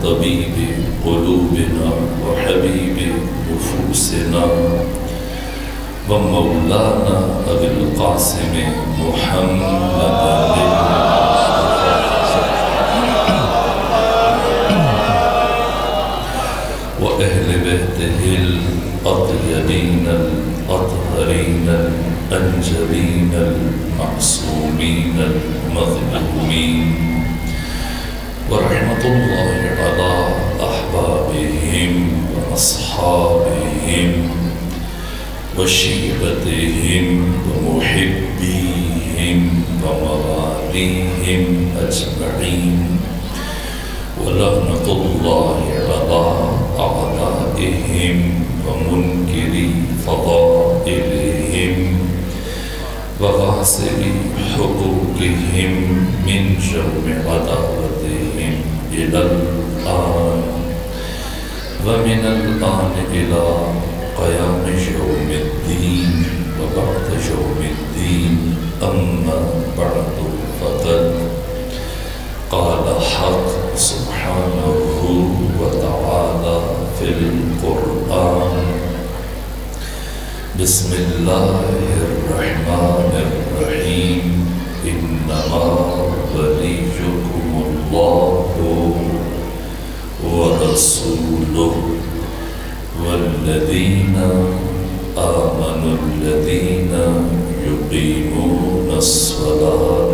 طبيب قلوبنا وحبيب نفوسنا ومولانا أبي القاسم محمد وأهل بيته الأطيبين الأطهرين الأنجلين المعصومين المظلومين ورحمة الله على أحبابهم وأصحابهم وشيبتهم ومحبيهم ومواليهم أجمعين ولعنة الله على أعدائهم ومنكري فضائلهم وغاسل حقوقهم من جرم عداوتهم إلى الآن ومن الآن إلى قيام يوم الدين وبعد يوم الدين أما بعد فقد قال حق سبحانه وتعالى في القرآن بسم الله الرحمن الرحيم إنما وليكم الله ورسوله والذين آمنوا الذين يقيمون الصلاة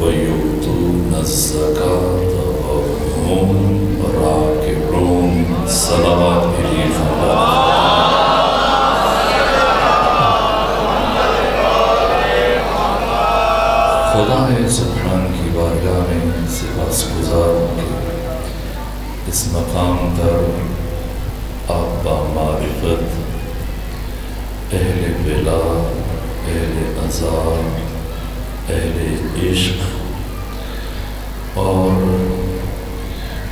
ويؤتون الزكاة وهم راكعون صلوات خدا سبحان کی بارگاہ میں سپاس گزار کے اس مقام پر آپ بامعرفت اہل بلا اہل ازار اہل عشق اور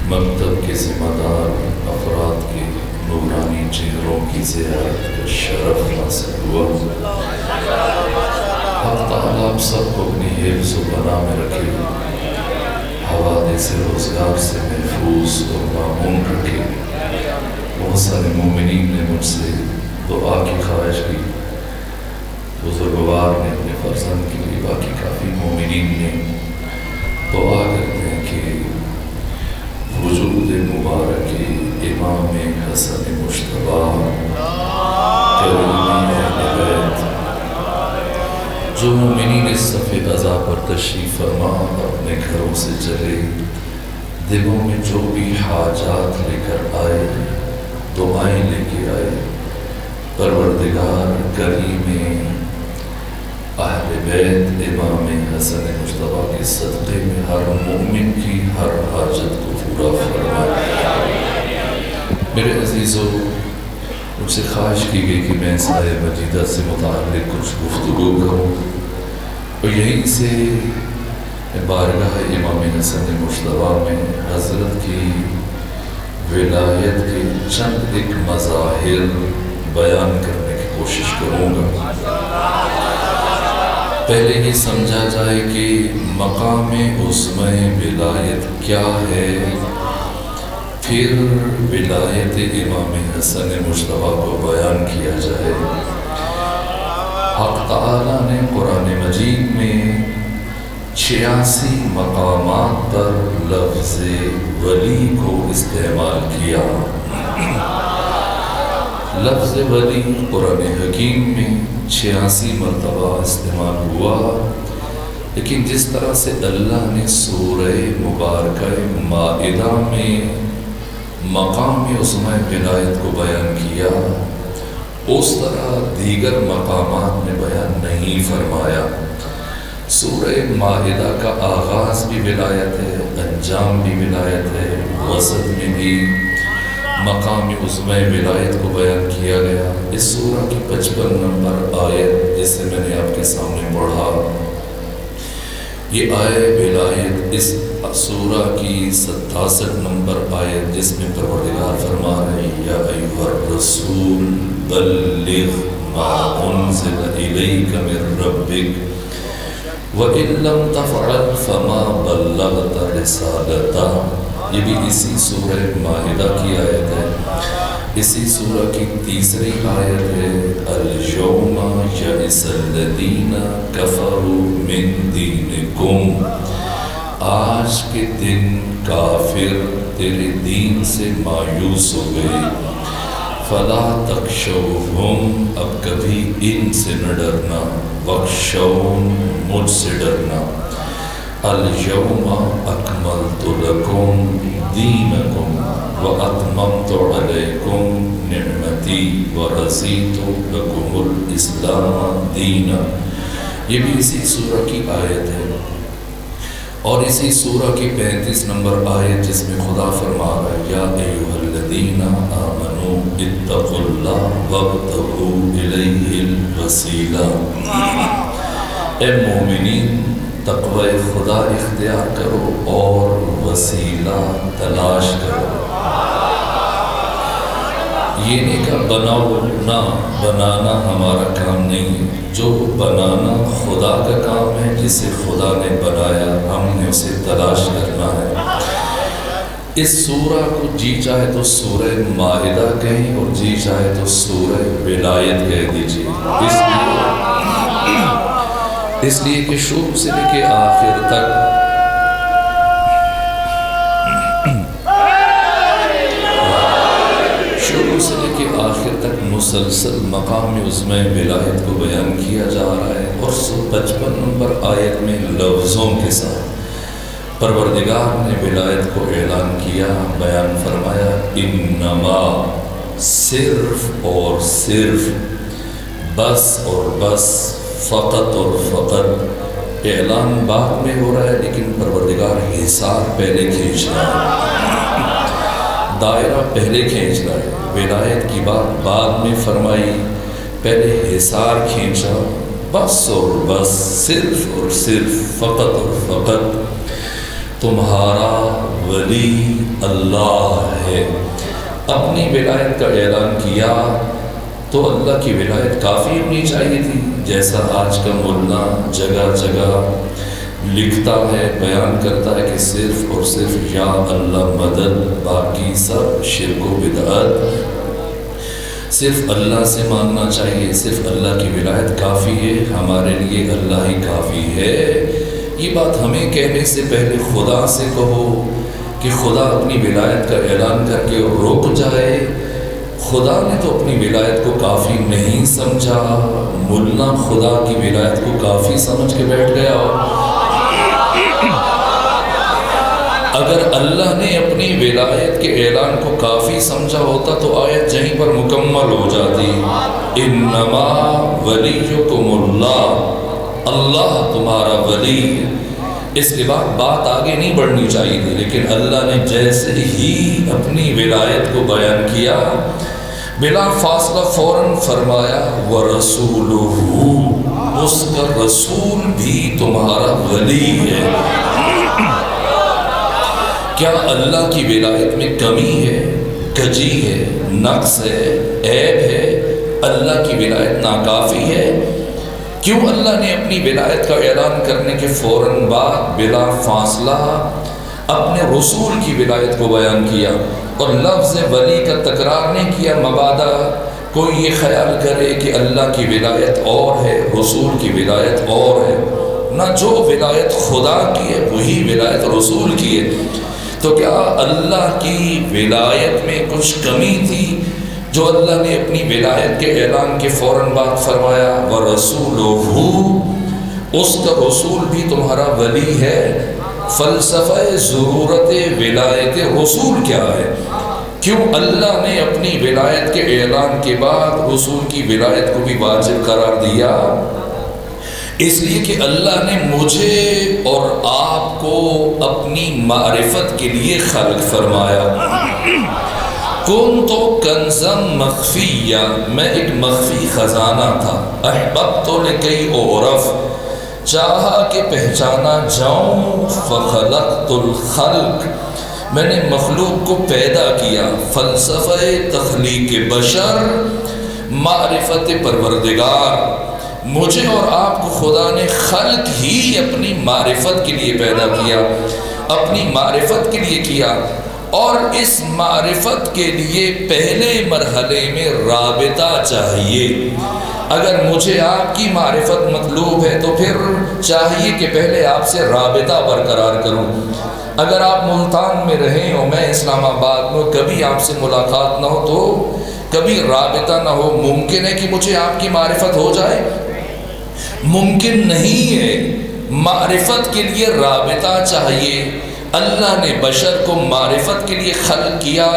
مکتب کے ذمہ دار افراد کے نورانی چہروں کی زیارت کا شرف حاصل ہوا۔ حق تعالیٰ آپ سب کو اپنی حفظ و پناہ میں رکھے، حوادث روزگار سے محفوظ اور معمون رکھے۔ بہت سارے مومنین نے مجھ سے دعا کی خواہش کی، بزرگوار نے اپنے فرزند کے لیے، باقی کافی مومنین نے دعا کرتے ہیں کہ وجود مبارک امام حسن مجتبیٰ کریمی اہل بیت جو مومنین اس صف عزا پر تشریف فرما اپنے گھروں سے چلے، دلوں میں جو بھی حاجات لے کر آئے، دعائیں لے کے آئے، پروردگار کریم اہل بیت امام حسن مجتبیٰ کے صدقے میں ہر مومن کی ہر حاجت کو پورا فرمائے۔ میرے عزیزو، مجھ سے خواہش کی گئی کہ میں اس آیہ مجیدہ سے متعلق کچھ گفتگو کروں، اور یہیں سے بارگاہ امام حسن مجتبیٰ میں حضرت کی ولایت کے چند ایک مظاہر بیان کرنے کی کوشش کروں گا۔ پہلے یہ سمجھا جائے کہ مقام عظمی ولایت کیا ہے، پھر ولایت امام حسن مجتبیٰ کو بیان کیا جائے۔ حق تعالیٰ نے قرآن مجید میں 86 مقامات پر لفظ ولی کو استعمال کیا۔ لفظ ولی قرآن حکیم میں 86 مرتبہ استعمال ہوا، لیکن جس طرح سے اللہ نے سورہ مبارکہ مائدہ میں مقام عظمی ولایت کو بیان کیا، اس طرح دیگر مقامات میں بیان نہیں فرمایا۔ سورہ مائدہ کا آغاز بھی ولایت ہے، انجام بھی ولایت ہے، وسط میں بھی مقام عظمی ولایت کو بیان کیا گیا۔ اس سورہ کی 55 نمبر آیت جسے میں نے آپ کے سامنے پڑھا، یہ آیت ولایت اس سورہ کی 67 نمبر آیت جس میں پروردگار فرما رہے یا ایھا الرسول بلغ ما انزل الیک من ربک وَإِن لَّمْ تَفْعَلْ فَمَا بَلَّغْتَ رِسَالَتَهُ یہ بھی اسی سورہ مائدہ کی آیت ہے، اسی سورہ کی تیسری آیت ہے، اليوم یئس الذین کفروا من دینکم، آج کے دن کافر تیرے دین سے مایوس ہو گئے، فلا تخشوہم، اب کبھی ان سے نہ ڈرنا، واخشون، مجھ سے ڈرنا، اليوم اکملت لکم دینکم واتممت علیکم نعمتی ورضیت لکم الاسلام دینا۔ یہ بھی اسی سورہ کی آیت ہے، اور اسی سورہ کی 35 نمبر آیت جس میں خدا فرما رہا ہے، یا ایھا الذین آمنوا اتقوا اللہ وابتغوا الیہ الوسیلہ، اے مومنین تقوی خدا اختیار کرو اور وسیلہ تلاش کرو۔ یہ نہیں کہ بناؤ، نہ بنانا ہمارا کام نہیں، جو بنانا خدا کا کام ہے، جسے خدا نے بنایا ہم نے اسے تلاش کرنا ہے۔ اس سورہ کو جی چاہے تو سورہ مائدہ کہیں اور جی چاہے تو سورہ ولایت کہہ دیجیے، اس لیے کہ شروع سے لے کے آخر تک مسلسل مقام عظم ولایت کو بیان کیا جا رہا ہے، اور 55 نمبر آیت میں لفظوں کے ساتھ پروردگار نے ولایت کو اعلان کیا، بیان فرمایا، انما، صرف اور صرف، بس اور بس، فقط اور فقط۔ اعلان بعد میں ہو رہا ہے لیکن پروردگار حصار پہلے کھینچ رہا ہے، دائرہ پہلے کھینچ رہا ہے، ولایت کی بات بعد میں فرمائی، پہلے حصار کھینچا، بس اور بس، صرف اور صرف، فقط اور فقط تمہارا ولی اللہ ہے۔ اپنی ولایت کا اعلان کیا تو اللہ کی ولایت کافی ہونی چاہیے تھی، جیسا آج کا مولانا جگہ جگہ لکھتا ہے، بیان کرتا ہے کہ صرف اور صرف یا اللہ مدد، باقی سب شرک و بدعت، صرف اللہ سے مانگنا چاہیے، صرف اللہ کی ولایت کافی ہے، ہمارے لیے اللہ ہی کافی ہے۔ یہ بات ہمیں کہنے سے پہلے خدا سے کہو کہ خدا اپنی ولایت کا اعلان کر کے رک جائے۔ خدا نے تو اپنی ولایت کو کافی نہیں سمجھا، ملنا خدا کی ولایت کو کافی سمجھ کے بیٹھ گیا۔ اگر اللہ نے اپنی ولایت کے اعلان کو کافی سمجھا ہوتا تو آیت یہیں پر مکمل ہو جاتی، انما ولیکم اللہ، اللہ تمہارا ولی ہے۔ اس کے بعد بات آگے نہیں بڑھنی چاہیے تھی، لیکن اللہ نے جیسے ہی اپنی ولایت کو بیان کیا، بلا فاصلہ فوراً فرمایا، وَرَسُولُهُ، اس کا رسول بھی تمہارا ولی ہے۔ کیا اللہ کی ولایت میں کمی ہے، کجی ہے، نقص ہے، عیب ہے؟ اللہ کی ولایت ناکافی ہے؟ کیوں اللہ نے اپنی ولایت کا اعلان کرنے کے فوراً بعد بلا فاصلہ اپنے رسول کی ولایت کو بیان کیا اور لفظ ولی کا تکرار نہیں کیا؟ مبادا کوئی یہ خیال کرے کہ اللہ کی ولایت اور ہے، رسول کی ولایت اور ہے، نہ جو ولایت خدا کی ہے وہی ولایت رسول کی ہے۔ تو کیا اللہ کی ولایت میں کچھ کمی تھی جو اللہ نے اپنی ولایت کے اعلان کے فوراً بعد فرمایا، وَرَسُولُهُ، اس کا رسول بھی تمہارا ولی ہے؟ فلسفہ ضرورت ولایت رسول کیا ہے؟ کیوں اللہ نے اپنی ولایت کے اعلان کے بعد رسول کی ولایت کو بھی واجب قرار دیا؟ اس لیے کہ اللہ نے مجھے اور آپ کو اپنی معرفت کے لیے خلق فرمایا۔ کنت کنزم مخفیہ، میں ایک مخفی خزانہ تھا، احببت لکی اعرف، چاہا کہ پہچانا جاؤں، فخلقت الخلق، میں نے مخلوق کو پیدا کیا۔ فلسفہ تخلیق بشر، معرفت پروردگار، مجھے اور آپ کو خدا نے خلق ہی اپنی معرفت کے لیے پیدا کیا، اپنی معرفت کے لیے کیا۔ اور اس معرفت کے لیے پہلے مرحلے میں رابطہ چاہیے۔ اگر مجھے آپ کی معرفت مطلوب ہے تو پھر چاہیے کہ پہلے آپ سے رابطہ برقرار کروں۔ اگر آپ ملتان میں رہیں اور میں اسلام آباد میں، کبھی آپ سے ملاقات نہ ہو تو کبھی رابطہ نہ ہو، ممکن ہے کہ مجھے آپ کی معرفت ہو جائے؟ ممکن نہیں ہے۔ معرفت کے لیے رابطہ چاہیے۔ اللہ نے بشر کو معرفت کے لیے خلق کیا،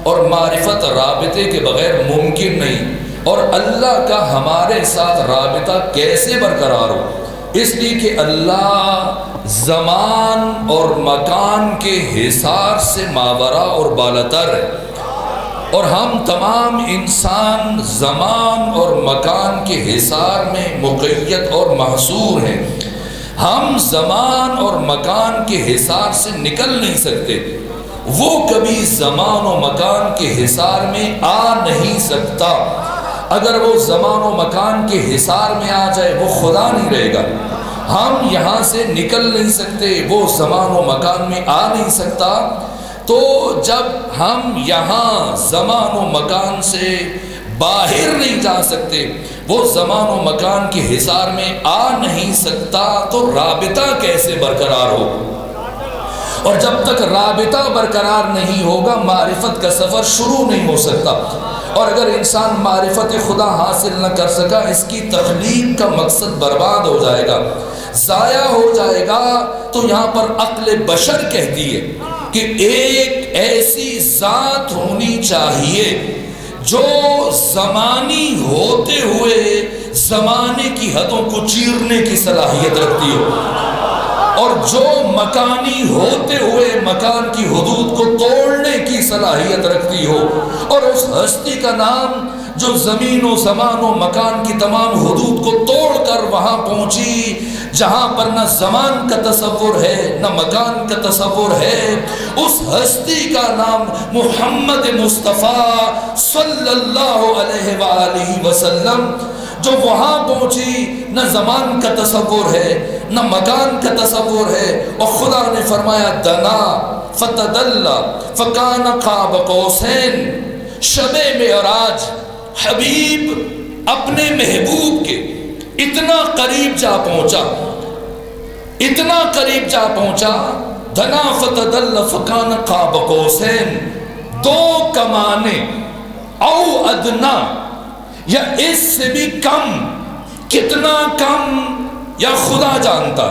اور معرفت رابطے کے بغیر ممکن نہیں۔ اور اللہ کا ہمارے ساتھ رابطہ کیسے برقرار ہو؟ اس لیے کہ اللہ زمان اور مکان کے حصار سے ماورا اور بالاتر ہے، اور ہم تمام انسان زمان اور مکان کے حصار میں مقید اور محصور ہیں۔ ہم زمان اور مکان کے حصار سے نکل نہیں سکتے، وہ کبھی زمان و مکان کے حصار میں آ نہیں سکتا۔ اگر وہ زمان و مکان کے حصار میں آ جائے وہ خدا نہیں رہے گا۔ ہم یہاں سے نکل نہیں سکتے، وہ زمان و مکان میں آ نہیں سکتا۔ تو جب ہم یہاں زمان و مکان سے باہر نہیں جا سکتے، وہ زمان و مکان کے حصار میں آ نہیں سکتا، تو رابطہ کیسے برقرار ہو؟ اور جب تک رابطہ برقرار نہیں ہوگا معرفت کا سفر شروع نہیں ہو سکتا۔ اور اگر انسان معرفت خدا حاصل نہ کر سکا، اس کی تخلیق کا مقصد برباد ہو جائے گا، ضائع ہو جائے گا۔ تو یہاں پر عقل بشر کہتی ہے کہ ایک ایسی ذات ہونی چاہیے جو زمانی ہوتے ہوئے زمانے کی حدوں کو چیرنے کی صلاحیت رکھتی ہو، اور جو مکانی ہوتے ہوئے مکان کی حدود کو توڑنے کی صلاحیت رکھتی ہو۔ اور اس ہستی کا نام جو زمین و زمان و مکان کی تمام حدود کو توڑ کر وہاں پہنچی جہاں پر نہ زمان کا تصور ہے نہ مکان کا تصور ہے، اس ہستی کا نام محمد مصطفیٰ صلی اللہ علیہ وآلہ وسلم، جو وہاں پہنچی نہ زمان کا تصور ہے نہ مکان کا تصور ہے۔ اور خدا نے فرمایا دنا فتدلی فکان قاب قوسین، شب معراج حبیب اپنے محبوب کے اتنا قریب جا پہنچا، اتنا قریب جا پہنچا، دنا فتدلی فکان قاب قوسین، دو کمانے او ادنا، یا اس سے بھی کم، کتنا کم یا خدا جانتا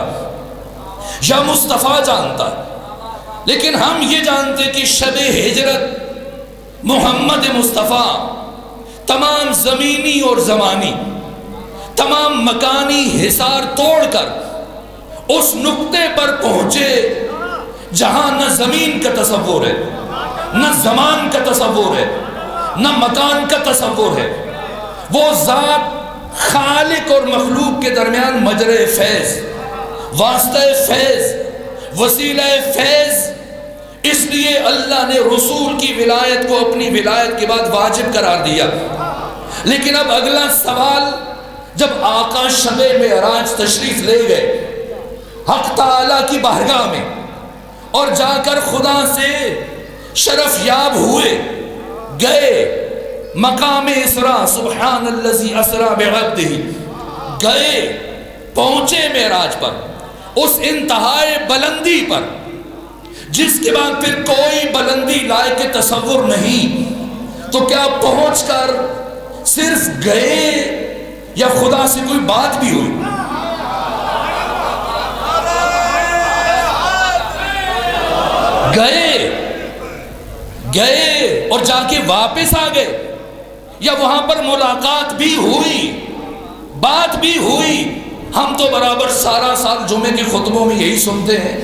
یا مصطفیٰ جانتا، لیکن ہم یہ جانتے کہ شب ہجرت محمد مصطفیٰ تمام زمینی اور زمانی تمام مکانی حصار توڑ کر اس نقطے پر پہنچے جہاں نہ زمین کا تصور ہے نہ زمان کا تصور ہے نہ مکان کا تصور ہے۔ وہ ذات خالق اور مخلوق کے درمیان مجرے فیض، واسطہ فیض، وسیلہ فیض، اس لیے اللہ نے رسول کی ولایت کو اپنی ولایت کے بعد واجب قرار دیا۔ لیکن اب اگلا سوال، جب آقا شب معراج تشریف لے گئے حق تعالیٰ کی بارگاہ میں اور جا کر خدا سے شرف یاب ہوئے، گئے مقام اسراء، سبحان الذی اسریٰ بعبدہ، گئے پہنچے معراج پر، اس انتہائی بلندی پر جس کے بعد پھر کوئی بلندی لائق تصور نہیں، تو کیا پہنچ کر صرف گئے یا خدا سے کوئی بات بھی ہوئی؟ گئے اور جا کے واپس آ گئے، یا وہاں پر ملاقات بھی ہوئی، بات بھی ہوئی؟ ہم تو برابر سارا سال جمعے کے خطبوں میں یہی سنتے ہیں،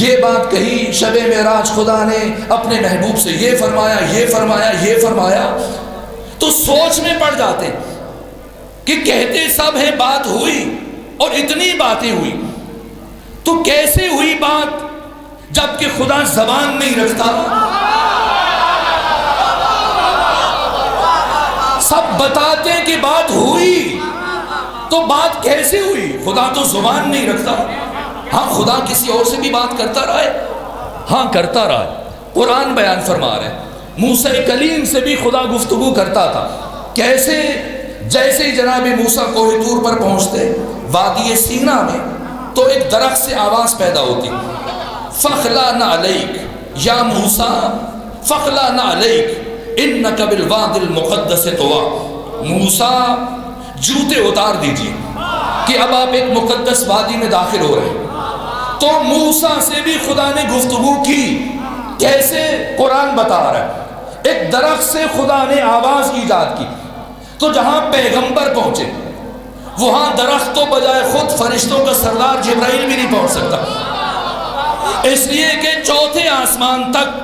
یہ بات کہی شب معراج خدا نے اپنے محبوب سے یہ فرمایا، یہ فرمایا، یہ فرمایا، تو سوچ میں پڑ جاتے کہ کہتے سب ہیں بات ہوئی اور اتنی باتیں ہوئی، تو کیسے ہوئی بات جبکہ خدا زبان نہیں رکھتا؟ سب بتاتے ہیں کہ بات ہوئی، تو بات کیسے ہوئی؟ خدا تو زبان نہیں رکھتا۔ ہاں خدا کسی اور سے بھی بات کرتا رہا ہے، ہاں کرتا رہا ہے، قرآن بیان فرما رہے ہیں موسیٰ کلیم سے بھی خدا گفتگو کرتا تھا. کیسے؟ جیسے ہی جناب موسیٰ کوہ طور پر پہنچتے وادی سینا میں تو ایک درخت سے آواز پیدا ہوتی فَخْلَعْنَ عَلَيْكَ یا موسیٰ فَخْلَعْنَ عَلَيْكَ إِنَّكَ بِالْوَادِ الْمُقَدَّسِ طُوًى. موسیٰ جوتے اتار دیجیے کہ اب آپ ایک مقدس وادی میں داخل ہو رہے ہیں. تو موسیٰ سے بھی خدا نے گفتگو کی. کیسے؟ قرآن بتا رہا ہے ایک درخت سے خدا نے آواز ایجاد کی. تو جہاں پیغمبر پہنچے وہاں درخت تو بجائے خود فرشتوں کا سردار جبرائیل بھی نہیں پہنچ سکتا، اس لیے کہ چوتھے آسمان تک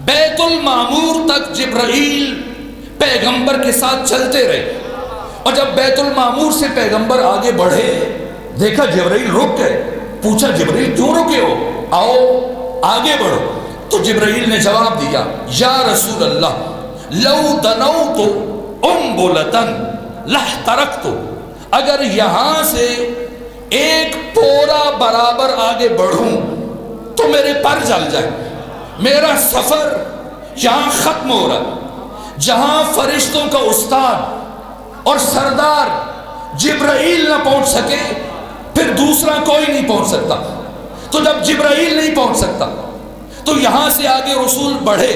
بیت المعمور تک جبرائیل پیغمبر کے ساتھ چلتے رہے. اور جب بیت المعمور سے پیغمبر آگے بڑھے دیکھا جبرائیل رک گئے. پوچھا جبرائیل کیوں رکے ہو، آؤ آگے بڑھو. تو جبرائیل نے جواب دیا یا رسول اللہ لو دنوت انبلتن لاحترقت. اگر یہاں سے ایک پورا برابر آگے بڑھوں تو میرے پر جل جائے. میرا سفر یہاں ختم ہو رہا. جہاں فرشتوں کا استاد اور سردار جبرائیل نہ پہنچ سکے پھر دوسرا کوئی نہیں پہنچ سکتا. تو جب جبرائیل نہیں پہنچ سکتا تو یہاں سے آگے رسول بڑھے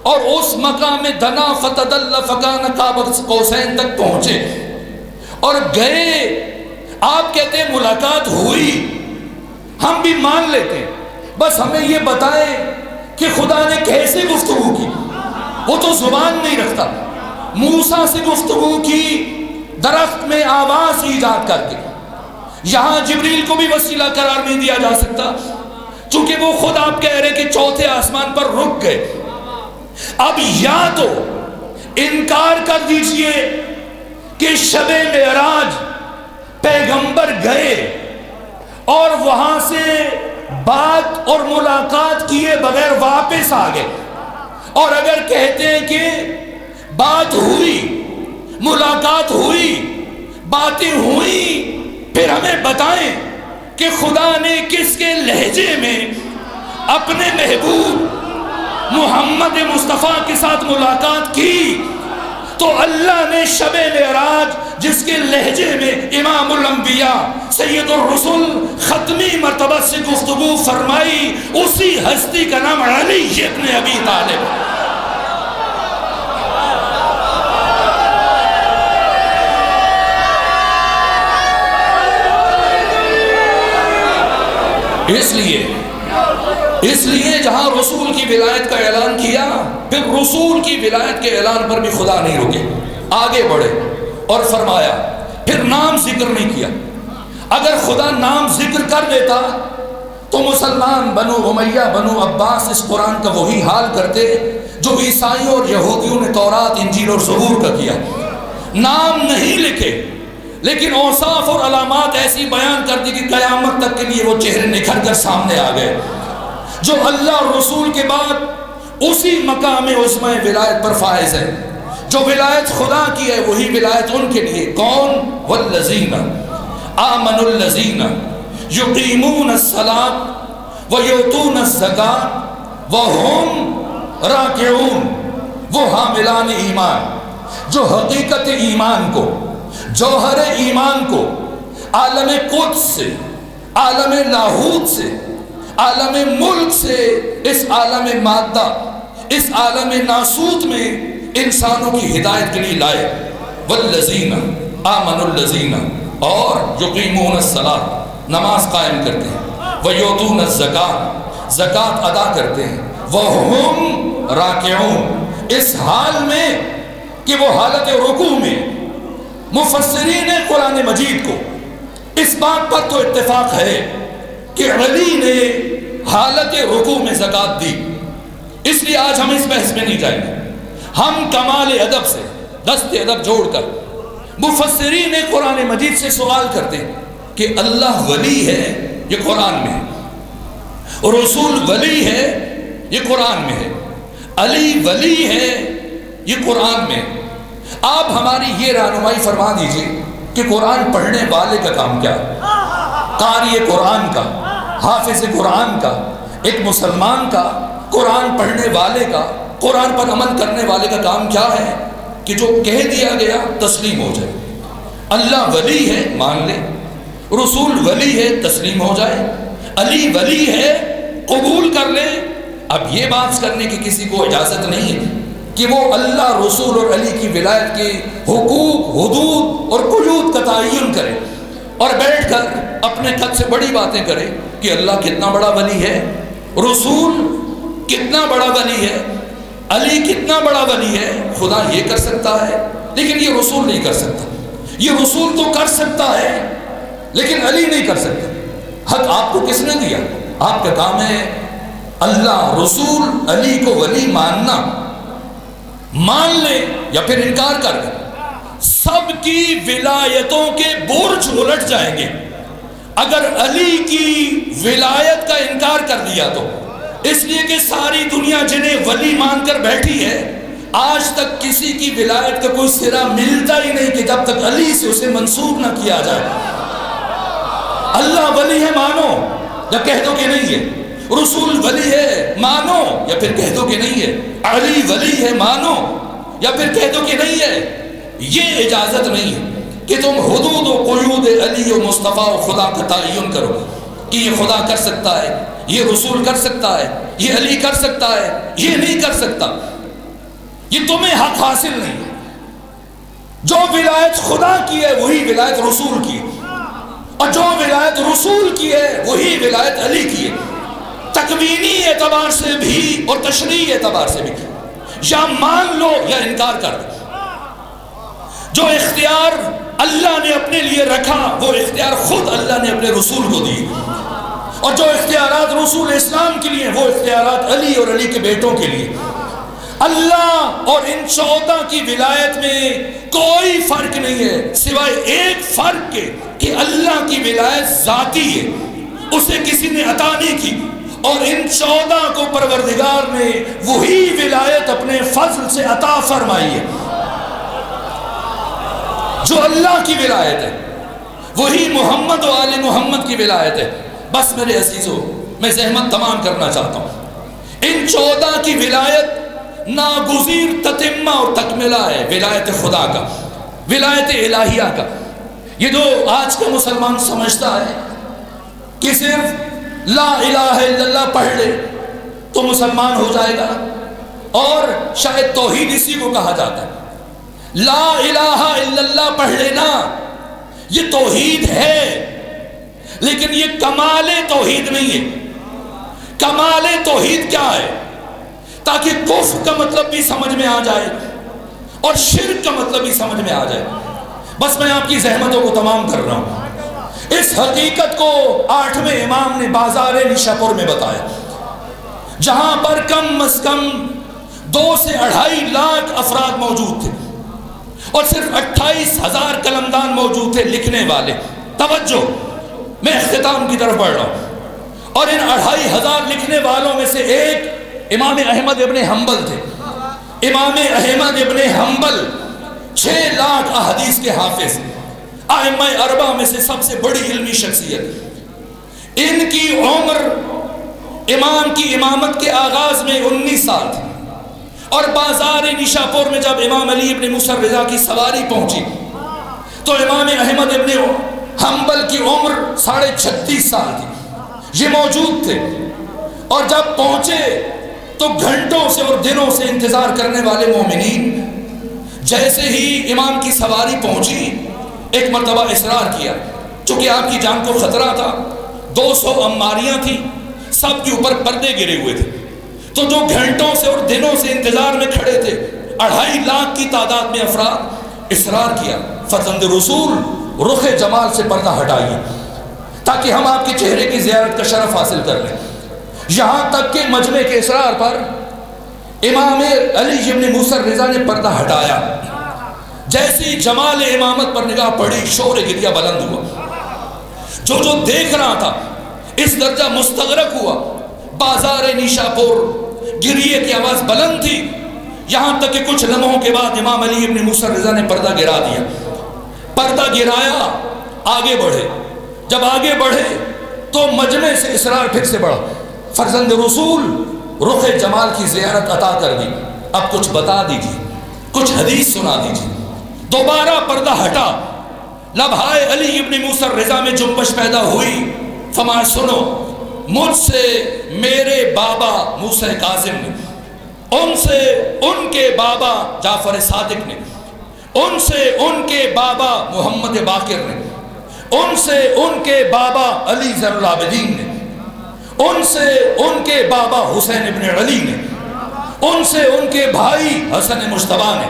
اور اس مقام دنا فتدل فکان قاب قوسین تک پہنچے اور گئے. آپ کہتے ہیں ملاقات ہوئی، ہم بھی مان لیتے ہیں، بس ہمیں یہ بتائیں کہ خدا نے کیسے گفتگو کی. وہ تو زبان نہیں رکھتا. موسیٰ سے گفتگو کی درخت میں آواز ایجاد کر کے. یہاں جبریل کو بھی وسیلہ قرار نہیں دیا جا سکتا چونکہ وہ خود آپ کہہ رہے کہ چوتھے آسمان پر رک گئے. اب یا تو انکار کر دیجئے کہ شب معراج پیغمبر گئے اور وہاں سے بات اور ملاقات کیے بغیر واپس آ گئے، اور اگر کہتے ہیں کہ بات ہوئی، ملاقات ہوئی، باتیں ہوئی، پھر ہمیں بتائیں کہ خدا نے کس کے لہجے میں اپنے محبوب محمد مصطفیٰ کے ساتھ ملاقات کی. تو اللہ نے شب معراج جس کے لہجے میں امام الانبیاء سید الرسل ختمی مرتبہ سے گفتگو فرمائی، اسی ہستی کا نام علی ابن ابی طالب. اس لیے جہاں رسول کی ولایت کا اعلان کیا پھر رسول کی ولایت کے اعلان پر بھی خدا نہیں رکے، آگے بڑھے اور فرمایا. پھر نام ذکر نہیں کیا. اگر خدا نام ذکر کر دیتا تو مسلمان بنو امیہ بنو عباس اس قرآن کا وہی حال کرتے جو عیسائیوں اور یہودیوں نے تورات انجیل اور زبور کا کیا. نام نہیں لکھے لیکن اوصاف اور علامات ایسی بیان کر دی کہ قیامت تک کے لیے وہ چہرے نکھر کر سامنے آ گئے. جو اللہ اور رسول کے بعد اسی مقام عظمہ ولایت پر فائز ہے. جو ولایت خدا کی ہے وہی ولایت ان کے لیے. کون؟ والذین آمنوا الذین یقیمون الصلاۃ ویؤتون الزکاۃ وہم راکعون. وہ حاملان ایمان جو حقیقت ایمان کو، جوہر ایمان کو عالم قدس سے، عالم لاہوت سے، عالم ملک سے، اس عالم مادہ، اس عالم ناسوت میں انسانوں کی ہدایت کے لیے لائے. والذین آمنوا الذین، اور یقیمون الصلاۃ، نماز قائم کرتے ہیں، ویؤتون الزکاۃ، زکوٰۃ ادا کرتے ہیں، وہم راکعون، اس حال میں کہ وہ حالت رکوع میں. مفسرین قرآن مجید کو اس بات پر تو اتفاق ہے کہ علی نے حالت رکوع میں زکوٰۃ دی. اس لیے آج ہم اس بحث میں نہیں جائیں گے. ہم کمال ادب سے دست ادب جوڑ کر مفسرین قرآن مجید سے سوال کرتے ہیں کہ اللہ ولی ہے، یہ قرآن میں ہے، رسول ولی ہے، یہ قرآن میں ہے، علی ولی ہے، یہ قرآن میں ہے. آپ ہماری یہ رہنمائی فرما دیجئے کہ قرآن پڑھنے والے کا کام کیا ہے، قاری قرآن کا، حافظ قرآن کا، ایک مسلمان کا قرآن پڑھنے والے کا، قرآن پر عمل کرنے والے کا کام کیا ہے کہ جو کہہ دیا گیا تسلیم ہو جائے۔ اللہ ولی ہے مان لے، رسول ولی ہے تسلیم ہو جائے، علی ولی ہے قبول کر لے۔ اب یہ بات کرنے کی کسی کو اجازت نہیں ہے کہ وہ اللہ، رسول اور علی کی ولایت کے حقوق، حدود اور قیود کا تعین کرے اور بیٹھ کر اپنے خط سے بڑی باتیں کرے کہ اللہ کتنا بڑا ولی ہے، رسول کتنا بڑا ولی ہے، علی کتنا بڑا ولی ہے۔ خدا یہ کر سکتا ہے لیکن یہ رسول نہیں کر سکتا، یہ رسول تو کر سکتا ہے لیکن علی نہیں کر سکتا۔ حق آپ کو کس نے دیا؟ آپ کا کام ہے اللہ، رسول، علی کو ولی ماننا، مان لے یا پھر انکار کر دے۔ سب کی ولایتوں کے برج الٹ جائیں گے اگر علی کی ولایت کا انکار کر دیا تو، اس لیے کہ ساری دنیا جنہیں ولی مان کر بیٹھی ہے، آج تک کسی کی ولایت کا کوئی سرا ملتا ہی نہیں کہ جب تک علی سے اسے منسوب نہ کیا جائے۔ اللہ ولی ہے مانو یا کہہ دو کہ نہیں ہے، رسول ولی ہے مانو یا پھر کہہ دو کہ نہیں ہے، علی ولی ہے مانو یا پھر کہہ دو کہ نہیں ہے۔ یہ اجازت نہیں ہے کہ تم حدود و قیود علی و مصطفیٰ و خدا کا تعین کرو کہ یہ خدا کر سکتا ہے، یہ رسول کر سکتا ہے، یہ علی کر سکتا ہے، یہ نہیں کر سکتا۔ یہ تمہیں حق حاصل نہیں ہے۔ جو ولایت خدا کی ہے وہی ولایت رسول کی ہے، اور جو ولایت رسول کی ہے وہی ولایت علی کی ہے، تکوینی اعتبار سے بھی اور تشریعی اعتبار سے بھی۔ یا مان لو یا انکار کر دو۔ جو اختیار اللہ نے اپنے لیے رکھا وہ اختیار خود اللہ نے اپنے رسول کو دی، اور جو اختیارات رسول اسلام کے لیے وہ اختیارات علی اور علی کے بیٹوں کے لیے۔ اللہ اور ان 14 کی ولایت میں کوئی فرق نہیں ہے سوائے ایک فرق کے کہ اللہ کی ولایت ذاتی ہے، اسے کسی نے عطا نہیں کی، اور ان 14 کو پروردگار نے وہی ولایت اپنے فضل سے عطا فرمائی ہے۔ جو اللہ کی ولایت ہے وہی محمد و آل محمد کی ولایت ہے۔ بس میرے عزیزو، میں زحمت تمام کرنا چاہتا ہوں، ان 14 کی ولایت ناگزیر تتمہ اور تکملہ ہے ولایت خدا کا، ولایت الہیہ کا۔ یہ جو آج کا مسلمان سمجھتا ہے کہ صرف لا الہ الا اللہ پڑھ لے تو مسلمان ہو جائے گا، اور شاید توحید اسی کو کہا جاتا ہے۔ لا الہ الا اللہ پڑھ لینا یہ توحید ہے، لیکن یہ کمال توحید نہیں ہے۔ کمال توحید کیا ہے؟ تاکہ کفر کا مطلب بھی سمجھ میں آ جائے اور شرک کا مطلب بھی سمجھ میں آ جائے۔ بس میں آپ کی زحمتوں کو تمام کر رہا ہوں۔ اس حقیقت کو 8ویں امام نے بازار نیشاپور میں بتایا، جہاں پر کم از کم 2 سے 2.5 لاکھ افراد موجود تھے اور صرف 28,000 قلمدان موجود تھے لکھنے والے۔ توجہ، میں اختتام کی طرف بڑھ رہا ہوں، اور ان 2,500 لکھنے والوں میں سے ایک امام احمد ابن حنبل تھے۔ امام احمد ابن حنبل 6 لاکھ احادیث کے حافظ، ائمہ اربعہ میں سے سب سے بڑی علمی شخصیت۔ ان کی عمر امام کی امامت کے آغاز میں 19 سال تھی، اور بازار نیشاپور میں جب امام علی ابن موسیٰ رضا کی سواری پہنچی تو امام احمد ابن حنبل کی عمر 36.5 سال تھی۔ یہ موجود تھے، اور جب پہنچے تو گھنٹوں سے اور دنوں سے انتظار کرنے والے مومنین جیسے ہی امام کی سواری پہنچی ایک مرتبہ اصرار کیا، چونکہ آپ کی جان کو خطرہ تھا، 200 عماریاں تھیں، سب کے اوپر پردے گرے ہوئے تھے، تو جو گھنٹوں سے اور دنوں سے انتظار میں کھڑے تھے 2.5 لاکھ کی تعداد میں افراد، اصرار کیا، فرزند رسول رخ جمال سے پردہ ہٹائیے تاکہ ہم آپ کے چہرے کی زیارت کا شرف حاصل کر لیں۔ یہاں تک کہ مجمع کے اصرار پر امام علی ابن موسیٰ رضا نے پردہ ہٹایا۔ جیسی جمال امامت پر نگاہ پڑی، شور گریہ بلند ہوا۔ جو دیکھ رہا تھا اس درجہ مستغرق ہوا۔ بازار نیشاپور گریے کی آواز بلند تھی، یہاں تک کہ کچھ لمحوں کے بعد امام علی ابن موسیٰ رضا نے پردہ گرا دیا۔ پردہ گرایا، آگے بڑھے۔ جب آگے بڑھے تو مجمع سے اصرار پھر سے بڑھا، فرزند رسول رخ جمال کی زیارت عطا کر دی، اب کچھ بتا دیجیے، کچھ حدیث سنا دیجیے۔ دوبارہ پردہ ہٹا، لبھائے علی ابن موسیٰ الرضا میں جنبش پیدا ہوئی۔ فرمایا سنو، مجھ سے میرے بابا موسیٰ کاظم نے، ان سے ان کے بابا جعفر صادق نے، ان سے ان کے بابا محمد باقر نے، ان سے ان کے بابا علی زین العابدین نے، ان سے ان کے بابا حسین ابن علی نے، ان سے ان کے بھائی حسن مجتبیٰ نے،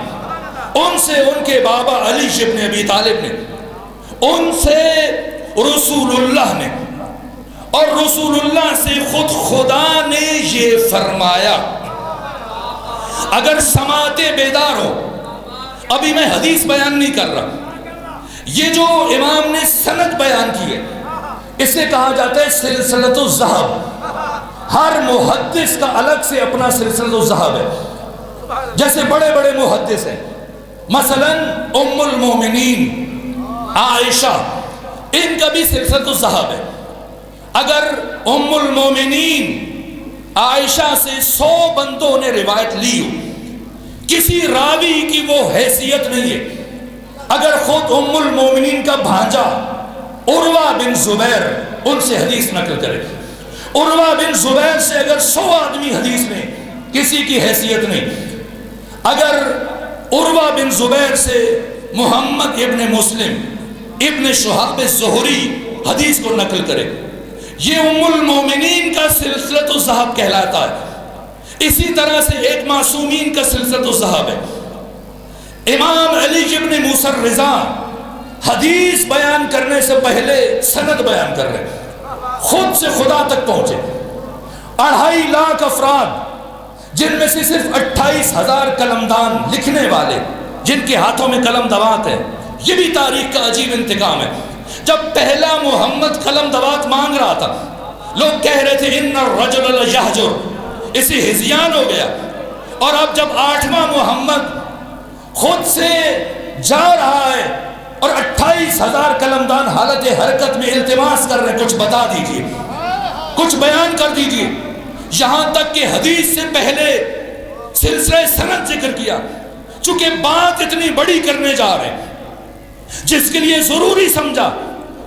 ان سے ان کے بابا علی ابن ابی طالب نے، ان سے رسول اللہ نے، اور رسول اللہ سے خود خدا نے یہ فرمایا۔ اگر سماعتیں بیدار ہو، ابھی میں حدیث بیان نہیں کر رہا، یہ جو امام نے سند بیان کی ہے اسے کہا جاتا ہے سلسلۃ الذہب۔ ہر محدث کا الگ سے اپنا سلسلۃ الذہب ہے۔ جیسے بڑے بڑے محدث ہیں، مثلا ام المومنین عائشہ، ان کا بھی سلسلۃ الذہب ہے۔ اگر ام المومنین عائشہ سے 100 بندوں نے روایت لی ہو، کسی راوی کی وہ حیثیت نہیں ہے۔ اگر خود ام المومنین کا بھانجا عروہ بن زبیر ان سے حدیث نقل کرے، عروہ بن زبیر سے اگر 100 آدمی حدیث میں، کسی کی حیثیت نہیں۔ اگر عروہ بن زبیر سے محمد ابن مسلم ابن شہاب الزہری حدیث کو نقل کرے، یہ ام المومنین کا سلسلۃ الذہب کہلاتا ہے۔ اسی طرح سے ایک معصومین کا سلسلۃ الذہب ہے۔ امام علی ابن موسیٰ الرضا حدیث بیان کرنے سے پہلے سند بیان کر رہے ہیں، خود سے خدا تک پہنچے۔ 2.5 لاکھ افراد، جن میں سے صرف 28,000 قلمدان لکھنے والے، جن کے ہاتھوں میں قلم دوات ہے۔ یہ بھی تاریخ کا عجیب انتقام ہے۔ جب پہلا محمد قلم دوات مانگ رہا تھا، لوگ کہہ رہے تھے ان الرجل لیہجر، اسے ہذیان ہو گیا۔ اور اب جب 8واں محمد خود سے جا رہا ہے اور 28,000 قلمدان حالت حرکت میں التماس کر رہے ہیں، کچھ بتا دیجئے، کچھ بیان کر دیجئے، یہاں تک کہ حدیث سے پہلے سلسلہ سند ذکر کیا۔ چونکہ بات اتنی بڑی کرنے جا رہے ہیں، جس کے لیے ضروری سمجھا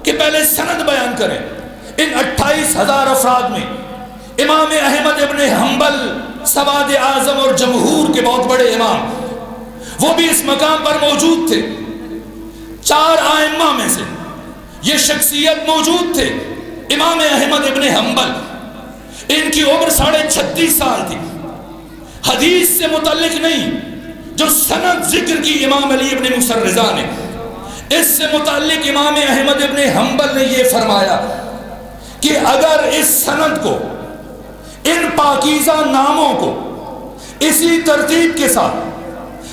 کہ پہلے سند بیان کریں۔ ان 28,000 افراد میں امام احمد ابن حنبل، سواد اعظم اور جمہور کے بہت بڑے امام، وہ بھی اس مقام پر موجود تھے۔ 4 ائمہ میں سے یہ شخصیت موجود تھے۔ امام احمد ابن حنبل، ان کی عمر 36.5 سال تھی۔ حدیث سے متعلق نہیں، جو سند ذکر کی امام علی ابن موسیٰ الرضا نے، اس سے متعلق امام احمد ابن حنبل نے یہ فرمایا کہ اگر اس سند کو، ان پاکیزہ ناموں کو اسی ترتیب کے ساتھ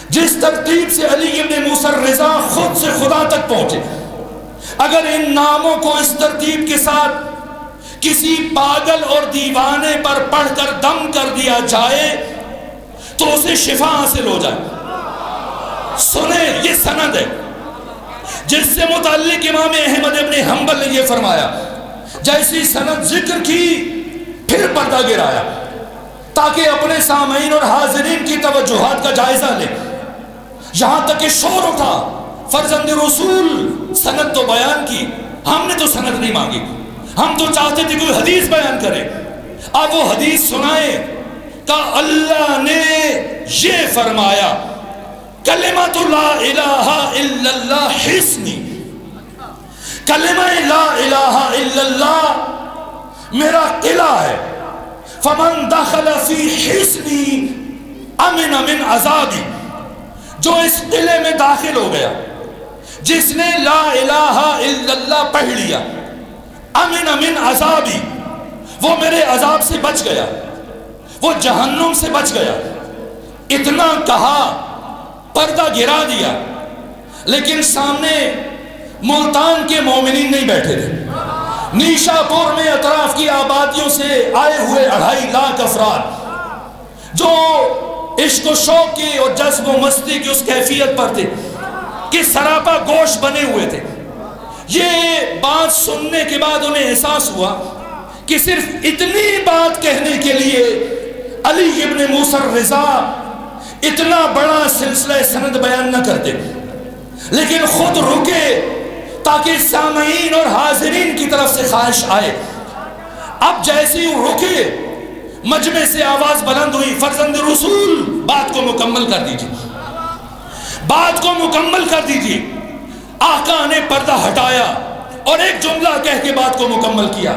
جس ترتیب سے علی ابن موسیٰ الرضا خود سے خدا تک پہنچے، اگر ان ناموں کو اس ترتیب کے ساتھ کسی پاگل اور دیوانے پر پڑھ کر دم کر دیا جائے تو اسے شفا حاصل ہو جائے۔ سنیں، یہ سند ہے جس سے متعلق امام احمد ابن حنبل نے یہ فرمایا۔ جیسی سند ذکر کی، پھر پردہ گرایا تاکہ اپنے سامعین اور حاضرین کی توجہات کا جائزہ لے۔ یہاں تک کہ شور اٹھا، فرزند رسول سند تو بیان کی، ہم نے تو سند نہیں مانگی، ہم تو چاہتے تھے کوئی حدیث بیان کرے۔ اب وہ حدیث سنائے کہ اللہ نے یہ فرمایا، کلمۃ لا الہ الا اللہ حصنی، کلمہ لا الہ الا اللہ میرا قلعہ ہے، فمن دخل فی حصنی امن من عذابی، جو اس قلعے میں داخل ہو گیا، جس نے لا الہ الا اللہ پڑھ لیا، امن من عذابی، وہ میرے عذاب سے بچ گیا، وہ جہنم سے بچ گیا۔ اتنا کہا، پردہ گرا دیا، لیکن سامنے ملتان کے مومنین نہیں بیٹھے تھے۔ نیشا پور میں اطراف کی آبادیوں سے آئے ہوئے 2.5 لاکھ افراد جو عشق و شوق کی اور جذب و مستی کی اس کیفیت پر تھے کہ سراپا گوش بنے ہوئے تھے۔ یہ بات سننے کے بعد انہیں احساس ہوا کہ صرف اتنی بات کہنے کے لیے علی ابن موسیٰ الرضا اتنا بڑا سلسلہ سند بیان نہ کرتے، لیکن خود رکے تاکہ سامعین اور حاضرین کی طرف سے خواہش آئے۔ اب جیسے ہی رکے مجمع سے آواز بلند ہوئی، فرزند رسول بات کو مکمل کر دیجیے، بات کو مکمل کر دیجیے۔ آقا نے پردہ ہٹایا اور ایک جملہ کہہ کے بات کو مکمل کیا،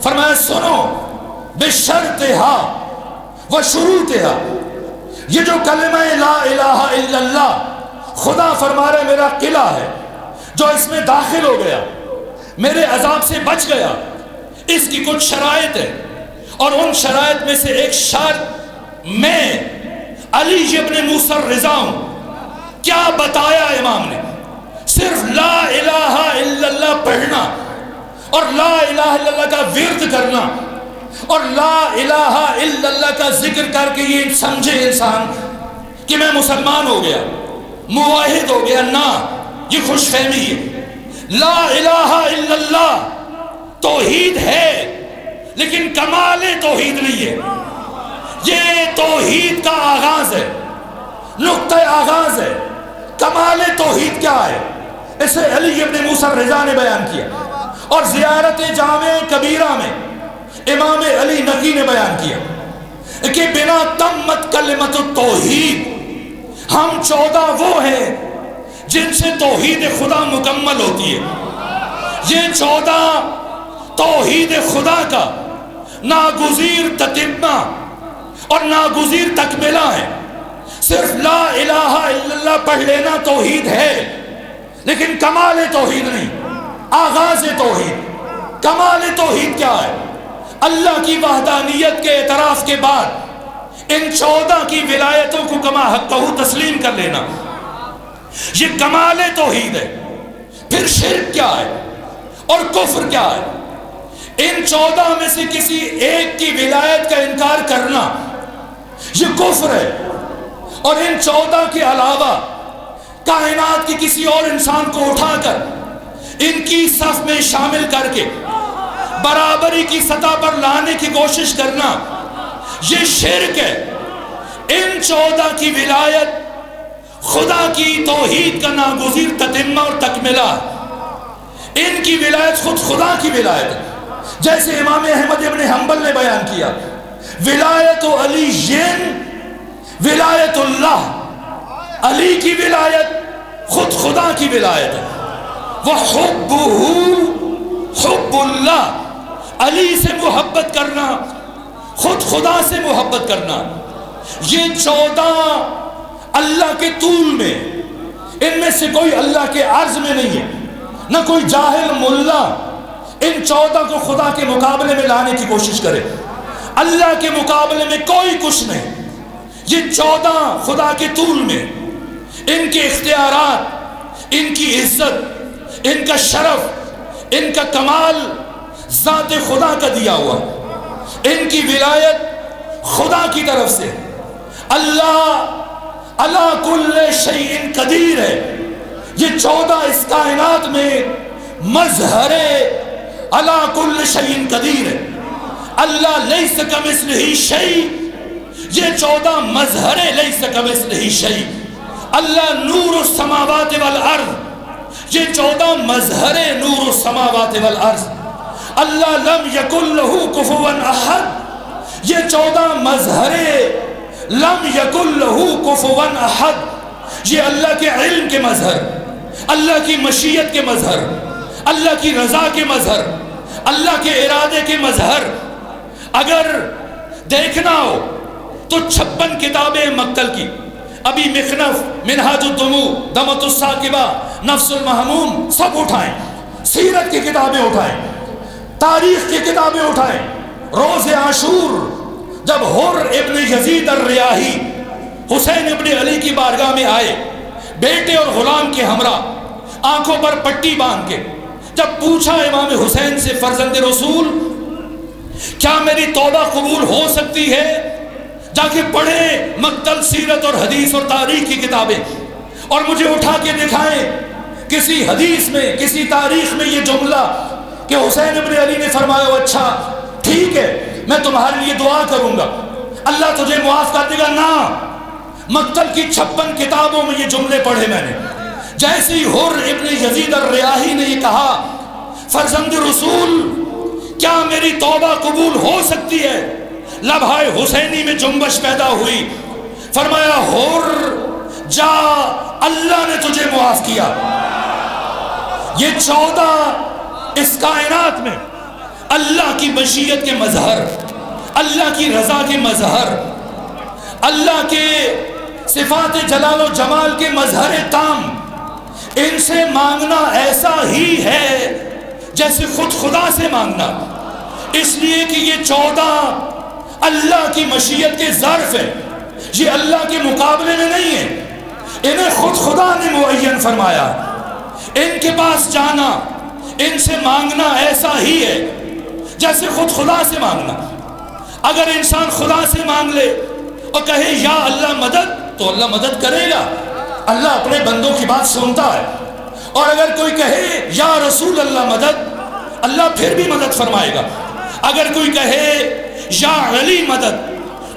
فرمایا سنو بشرطہا و شروطہا، یہ جو کلمہ لا الہ الا اللہ خدا فرما رہے میرا قلعہ ہے، جو اس میں داخل ہو گیا میرے عذاب سے بچ گیا، اس کی کچھ شرائط ہے، اور ان شرائط میں سے ایک شرط میں علی ابن موسیٰ الرضا ہوں۔ کیا بتایا امام نے؟ صرف لا الہ الا اللہ پڑھنا اور لا الہ الا اللہ کا ورد کرنا اور لا الہ الا اللہ کا ذکر کر کے یہ سمجھے انسان کہ میں مسلمان ہو گیا، موحد ہو گیا، نہ، یہ خوش فہمی ہے۔ لا الہ الا اللہ توحید ہے، لیکن کمال توحید نہیں ہے، یہ توحید کا آغاز ہے، نقطہ آغاز ہے۔ کمال توحید کیا ہے؟ اسے علی ابن موسیٰ الرضا نے بیان کیا، اور زیارت جامع کبیرہ میں امام علی نقی نے بیان کیا کہ بنا تمت کلمت التوحید، ہم 14 وہ ہیں جن سے توحید خدا مکمل ہوتی ہے۔ یہ 14 توحید خدا کا ناگزیر تتمہ اور ناگزیر تکملہ ہے۔ صرف لا الہ الا اللہ پڑھ لینا توحید ہے، لیکن کمال توحید نہیں، آغاز توحید۔ کمال توحید کیا ہے؟ اللہ کی وحدانیت کے اعتراف کے بعد ان 14 کی ولایتوں کو کما حقہ تسلیم کر لینا، یہ کمال توحید ہے۔ پھر شرک کیا ہے اور کفر کیا ہے؟ ان 14 میں سے کسی ایک کی ولایت کا انکار کرنا یہ کفر ہے، اور ان 14 کے علاوہ کائنات کے کسی اور انسان کو اٹھا کر ان کی صف میں شامل کر کے برابری کی سطح پر لانے کی کوشش کرنا یہ شرک ہے۔ ان 14 کی ولایت خدا کی توحید کا ناگزیر تتمہ اور تکملہ، ان کی ولایت خود خدا کی ولایت ہے۔ جیسے امام احمد ابن حنبل نے بیان کیا، ولایت علی ولایت اللہ، علی کی ولایت خود خدا کی ولایت ہے۔ وَحُبُّهُ حُبُّ اللہ، علی سے محبت کرنا خود خدا سے محبت کرنا۔ یہ 14 اللہ کے طول میں، ان میں سے کوئی اللہ کے عرض میں نہیں ہے، نہ کوئی جاہل ملا ان 14 کو خدا کے مقابلے میں لانے کی کوشش کرے۔ اللہ کے مقابلے میں کوئی کچھ نہیں، یہ 14 خدا کے طول میں، ان کے اختیارات، ان کی عزت، ان کا شرف، ان کا کمال ذات خدا کا دیا ہوا، ان کی ولایت خدا کی طرف سے۔ اللہ علی کل شیء قدیر ہے۔ یہ 14 اس کائنات میں مظہر علی کل شیء قدیر ہے۔ اللہ لیس کمثلہ شیء، یہ 14 مظہر لیس کمثلہ شیء۔ اللہ نور السماوات والارض، یہ 14 مظہر نور السماوات والارض۔ اللہ لم یکن لہ کفوا احد، یہ 14 مظہر لم یکن لہ کفوا احد۔ یہ اللہ کے علم کے مظہر، اللہ کی مشیت کے مظہر، اللہ کی رضا کے مظہر، اللہ کے ارادے کے مظہر۔ اگر دیکھنا ہو تو 56 کتابیں مکتل کی، ابھی مخنف، منہاج الدموع، دمۃ الثاقبہ، نفس المحموم سب اٹھائیں، سیرت کی کتابیں اٹھائیں، تاریخ کی کتابیں اٹھائیں۔ روز عاشور جب حر ابن یزید الریاحی حسین ابن علی کی بارگاہ میں آئے، بیٹے اور غلام کے ہمراہ، آنکھوں پر پٹی باندھ کے، جب پوچھا امام حسین سے، فرزند رسول کیا میری توبہ قبول ہو سکتی ہے؟ جا کے پڑھیں مکتل سیرت اور حدیث اور تاریخ کی کتابیں، اور مجھے اٹھا کے دکھائیں کسی حدیث میں، کسی تاریخ میں یہ جملہ کہ حسین ابن علی نے فرمایا اچھا ٹھیک ہے میں تمہارے لیے دعا کروں گا، اللہ تجھے معاف کر دے گا، نہ، مکتب کی 56 کتابوں میں یہ جملے پڑھے میں نے. جیسے ہی حر ابن یزید الریاحی نے یہ کہا فرزند رسول کیا میری توبہ قبول ہو سکتی ہے، لبھائے حسینی میں جنبش پیدا ہوئی. فرمایا حر جا، اللہ نے تجھے معاف کیا. یہ 14 اس کائنات میں اللہ کی مشیت کے مظہر، اللہ کی رضا کے مظہر، اللہ کے صفات جلال و جمال کے مظہر تام، ان سے مانگنا ایسا ہی ہے جیسے خود خدا سے مانگنا. اس لیے کہ یہ 14 اللہ کی مشیت کے ظرف ہیں، یہ اللہ کے مقابلے میں نہیں ہے. انہیں خود خدا نے معین فرمایا. ان کے پاس جانا، ان سے مانگنا ایسا ہی ہے جیسے خود خدا سے مانگنا. اگر انسان خدا سے مانگ لے اور کہے یا اللہ مدد، تو اللہ مدد کرے گا. اللہ اپنے بندوں کی بات سنتا ہے. اور اگر کوئی کہے یا رسول اللہ مدد، اللہ پھر بھی مدد فرمائے گا. اگر کوئی کہے یا علی مدد،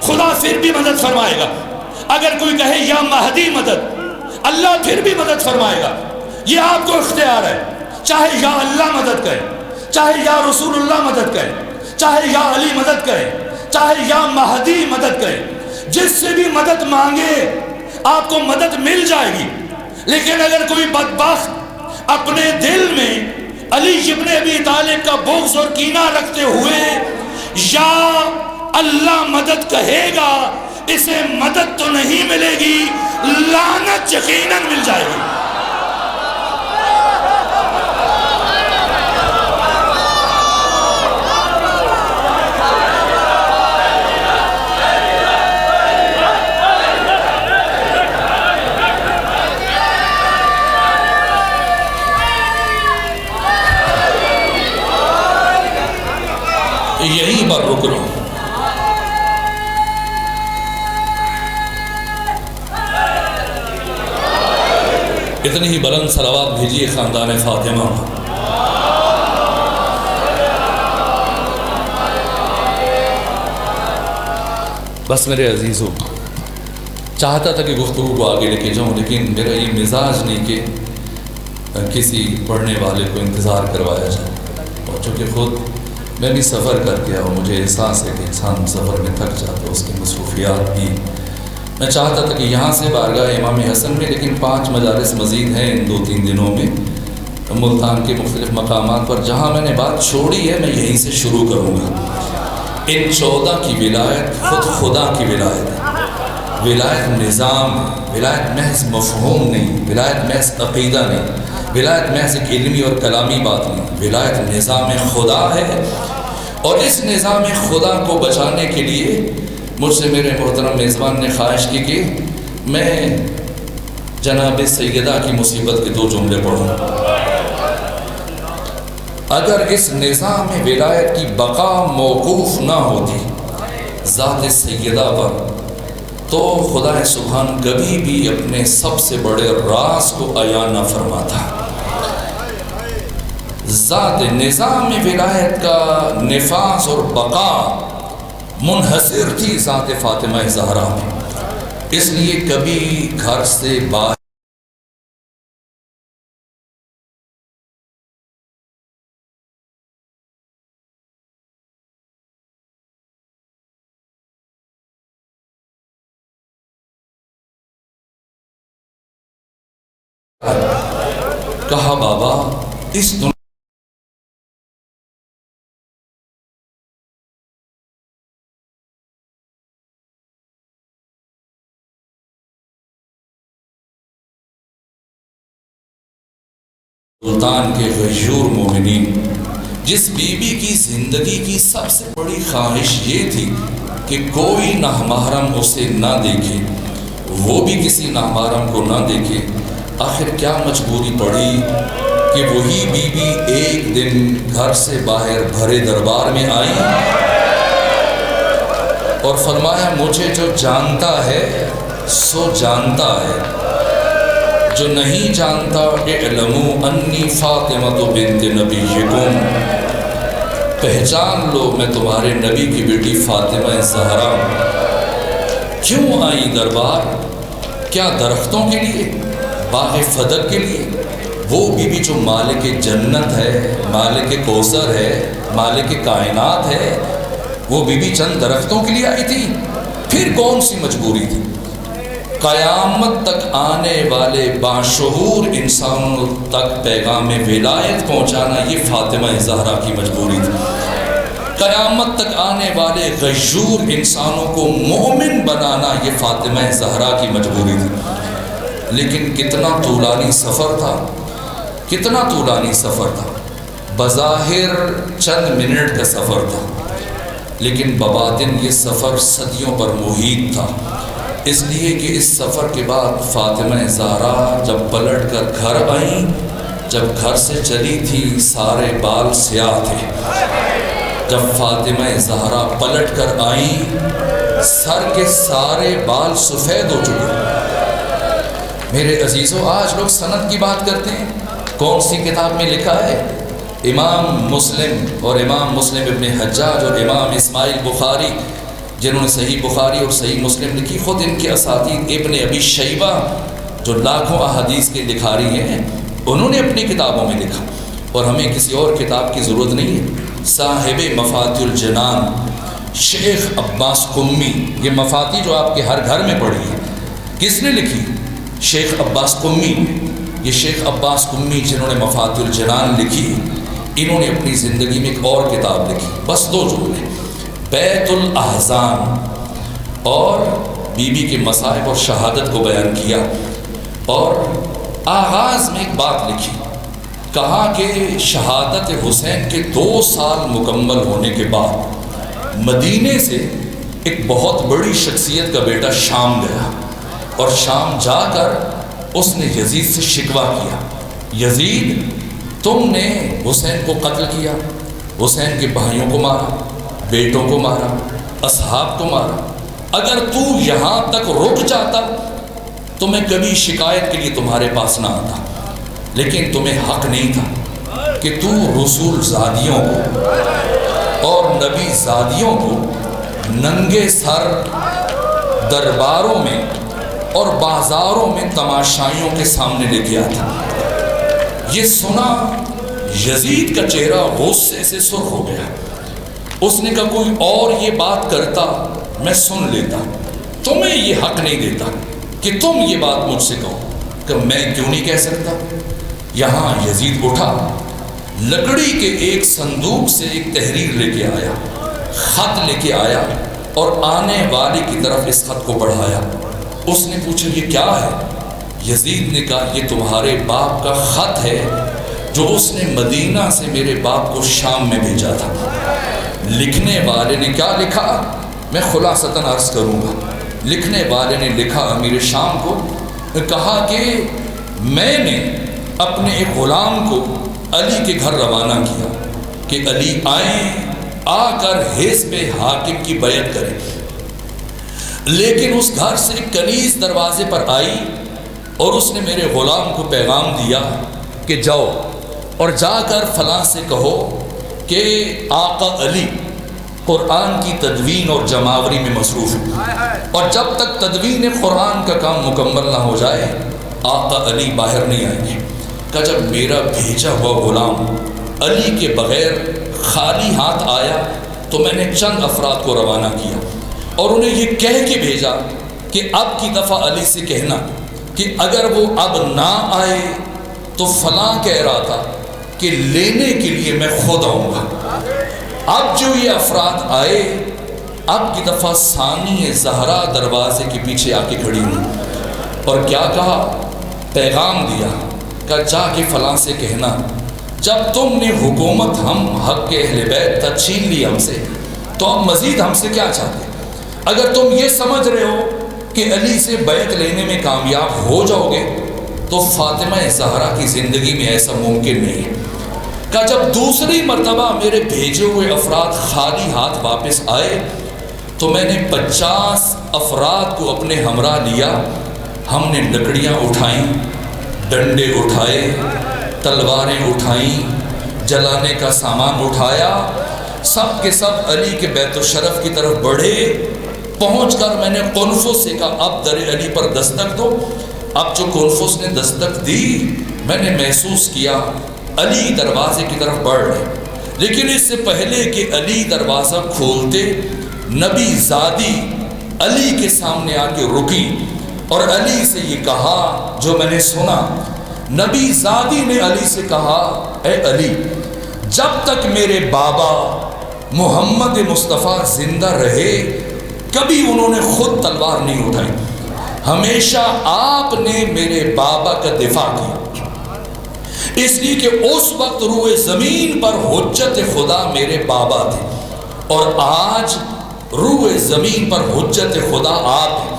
خدا پھر بھی مدد فرمائے گا. اگر کوئی کہے یا مہدی مدد، اللہ پھر بھی مدد فرمائے گا. یہ آپ کو اختیار ہے، چاہے یا اللہ مدد کرے، چاہے یا رسول اللہ مدد کرے، چاہے یا علی مدد کرے، چاہے یا مہدی مدد کرے. جس سے بھی مدد مانگے آپ کو مدد مل جائے گی. لیکن اگر کوئی بدبخت اپنے دل میں علی ابن ابی طالب کا بغض اور کینہ رکھتے ہوئے یا اللہ مدد کہے گا، اسے مدد تو نہیں ملے گی، لعنت یقیناً مل جائے گی. یہیں پر رک رہا ہوں. اتنی ہی بلند صلوات بھیجیے خاندان فاطمہ. بس میرے عزیزوں، چاہتا تھا کہ گفتگو کو آگے لے کے جاؤں، لیکن میرا یہ مزاج نہیں کہ کسی پڑھنے والے کو انتظار کروایا جائے. اور چونکہ خود میں بھی سفر کر کے آؤں، مجھے احساس ہے کہ انسان سفر میں تھک جاتا ہے، اس کی مصروفیات بھی. میں چاہتا تھا کہ یہاں سے بارگاہ امام حسن میں، لیکن 5 مجالس مزید ہیں ان 2-3 دنوں میں ملتان کے مختلف مقامات پر. جہاں میں نے بات چھوڑی ہے میں یہیں سے شروع کروں گا. ان 14 کی ولایت خود خدا کی ولایت ہے. ولایت نظام، ولایت محض مفہوم نہیں، ولایت محض عقیدہ نہیں، ولایت محض ایک علمی اور کلامی بات نہیں. ولایت نظام خدا ہے. اور اس نظام خدا کو بچانے کے لیے مجھ سے میرے محترم میزبان نے خواہش کی کہ میں جناب سیدہ کی مصیبت کے 2 جملے پڑھوں. اگر اس نظام ولایت کی بقا موقوف نہ ہوتی ذات سیدہ پر، تو خدا سبحان کبھی بھی اپنے سب سے بڑے راز کو عیاں نہ فرماتا. ذات نظام ولایت کا نفاذ اور بقا منحصر تھی ذات فاطمہ زہرا میں. اس لیے کبھی گھر سے باہر کہا بابا اس دنیا سلطان کے غیور مومنین، جس بی بی کی زندگی کی سب سے بڑی خواہش یہ تھی کہ کوئی نامحرم اسے نہ دیکھے، وہ بھی کسی نامحرم کو نہ دیکھے. آخر کیا مجبوری پڑی کہ وہی بی بی ایک دن گھر سے باہر بھرے دربار میں آئی اور فرمایا مجھے جو جانتا ہے سو جانتا ہے، جو نہیں جانتا اعلموا انی فاطمہ بنت نبیکم، پہچان لو میں تمہارے نبی کی بیٹی فاطمہ زہرا. کیوں آئی دربار؟ کیا درختوں کے لیے؟ باغ فدق کے لیے؟ وہ بیوی جو مالک جنت ہے، مالک کوثر ہے، مالک کائنات ہے، وہ بیوی چند درختوں کے لیے آئی تھی؟ پھر کون سی مجبوری تھی؟ قیامت تک آنے والے باشعور انسانوں تک پیغام ولایت پہنچانا یہ فاطمہ زہرا کی مجبوری تھی۔ قیامت تک آنے والے غیور انسانوں کو مومن بنانا یہ فاطمہ زہرا کی مجبوری تھی۔ لیکن کتنا طولانی سفر تھا، کتنا طولانی سفر تھا۔ بظاہر چند منٹ کا سفر تھا، لیکن بباطن یہ سفر صدیوں پر محیط تھا، اس لیے کہ اس سفر کے بعد فاطمہ زہرا جب پلٹ کر گھر آئیں، جب گھر سے چلی تھی سارے بال سیاہ تھے۔ جب فاطمہ زہرا پلٹ کر آئیں، سر کے سارے بال سفید ہو چکے۔ میرے عزیزوں، آج لوگ سند کی بات کرتے ہیں، کون سی کتاب میں لکھا ہے؟ امام مسلم اور امام مسلم ابن حجاج اور امام اسماعیل بخاری، جنہوں نے صحیح بخاری اور صحیح مسلم لکھی، خود ان کے اساتید ابن ابی شیبہ جو لاکھوں احادیث کے لکھاری ہیں، انہوں نے اپنی کتابوں میں لکھا، اور ہمیں کسی اور کتاب کی ضرورت نہیں ہے۔ صاحب مفاتیح الجنان شیخ عباس قمی، یہ مفاتیح جو آپ کے ہر گھر میں پڑھی ہے، کس نے لکھی؟ شیخ عباس قمی۔ یہ شیخ عباس قمی جنہوں نے مفاتیح الجنان لکھی، انہوں نے اپنی زندگی میں ایک اور کتاب لکھی، بس 2 جملے، بیت الاحزان، اور بیوی کے مصائب اور شہادت کو بیان کیا، اور آغاز میں ایک بات لکھی، کہا کہ شہادت حسین کے 2 سال مکمل ہونے کے بعد مدینے سے ایک بہت بڑی شخصیت کا بیٹا شام گیا، اور شام جا کر اس نے یزید سے شکوہ کیا، یزید تم نے حسین کو قتل کیا، حسین کے بھائیوں کو مارا، بیٹوں کو مارا، اصحاب کو مارا، اگر تو یہاں تک رک جاتا تو میں کبھی شکایت کے لیے تمہارے پاس نہ آتا، لیکن تمہیں حق نہیں تھا کہ تو رسول زادیوں کو اور نبی زادیوں کو ننگے سر درباروں میں اور بازاروں میں تماشائیوں کے سامنے لے کے آتا۔ یہ سنا یزید کا چہرہ غصے سے سرخ ہو گیا۔ اس نے کہا کوئی اور یہ بات کرتا میں سن لیتا، تمہیں یہ حق نہیں دیتا کہ تم یہ بات مجھ سے کہو، کہ میں کیوں نہیں کہہ سکتا؟ یہاں یزید اٹھا، لکڑی کے ایک صندوق سے ایک تحریر لے کے آیا، خط لے کے آیا، اور آنے والے کی طرف اس خط کو بڑھایا۔ اس نے پوچھا یہ کیا ہے؟ یزید نے کہا یہ تمہارے باپ کا خط ہے جو اس نے مدینہ سے میرے باپ کو شام میں بھیجا تھا۔ لکھنے والے نے کیا لکھا؟ میں خلاصتاً عرض کروں گا۔ لکھنے والے نے لکھا امیر شام کو، کہا کہ میں نے اپنے ایک غلام کو علی کے گھر روانہ کیا کہ علی آئیں، آ کر حزب حاکم کی بیعت کریں، لیکن اس گھر سے ایک کنیز دروازے پر آئی اور اس نے میرے غلام کو پیغام دیا کہ جاؤ اور جا کر فلاں سے کہو کہ آقا علی قرآن کی تدوین اور جماوری میں مصروف ہے، اور جب تک تدوین قرآن کا کام مکمل نہ ہو جائے آقا علی باہر نہیں آئیں گے۔ کہ جب میرا بھیجا ہوا غلام علی کے بغیر خالی ہاتھ آیا تو میں نے چند افراد کو روانہ کیا اور انہیں یہ کہہ کے بھیجا کہ اب کی دفعہ علی سے کہنا کہ اگر وہ اب نہ آئے تو فلاں کہہ رہا تھا کہ لینے کے لیے میں خود آؤں گا۔ اب جو یہ افراد آئے، اب کی دفعہ ثانی زہرا دروازے کے پیچھے آ کے کھڑی ہوئی اور کیا کہا؟ پیغام دیا کہ جا کے فلاں سے کہنا جب تم نے حکومت ہم حق کے اہل بیت تک چھین لی ہم سے تو اب مزید ہم سے کیا چاہتے؟ اگر تم یہ سمجھ رہے ہو کہ علی سے بیعت لینے میں کامیاب ہو جاؤ گے تو فاطمہ زہرا کی زندگی میں ایسا ممکن نہیں ہے۔ کہ جب دوسری مرتبہ میرے بھیجے ہوئے افراد خالی ہاتھ واپس آئے تو میں نے 50 افراد کو اپنے ہمراہ لیا، ہم نے لکڑیاں اٹھائیں، ڈنڈے اٹھائے، تلواریں اٹھائیں، جلانے کا سامان اٹھایا، سب کے سب علی کے بیت الشرف کی طرف بڑھے، پہنچ کر میں نے قنفس سے کہا اب در علی پر دستک دو. اب جو قنفس نے دستک دی میں نے محسوس کیا علی دروازے کی طرف بڑھ رہے. لیکن اس سے پہلے کہ علی دروازہ کھولتے نبی زادی علی کے سامنے آ کے رکی اور علی سے یہ کہا جو میں نے سنا. نبی زادی نے علی سے کہا اے علی جب تک میرے بابا محمد مصطفیٰ زندہ رہے کبھی انہوں نے خود تلوار نہیں اٹھائی. ہمیشہ آپ نے میرے بابا کا دفاع کیا اس لیے کہ اس وقت روئے زمین پر حجت خدا میرے بابا تھے اور آج روئے زمین پر حجت خدا آپ ہیں.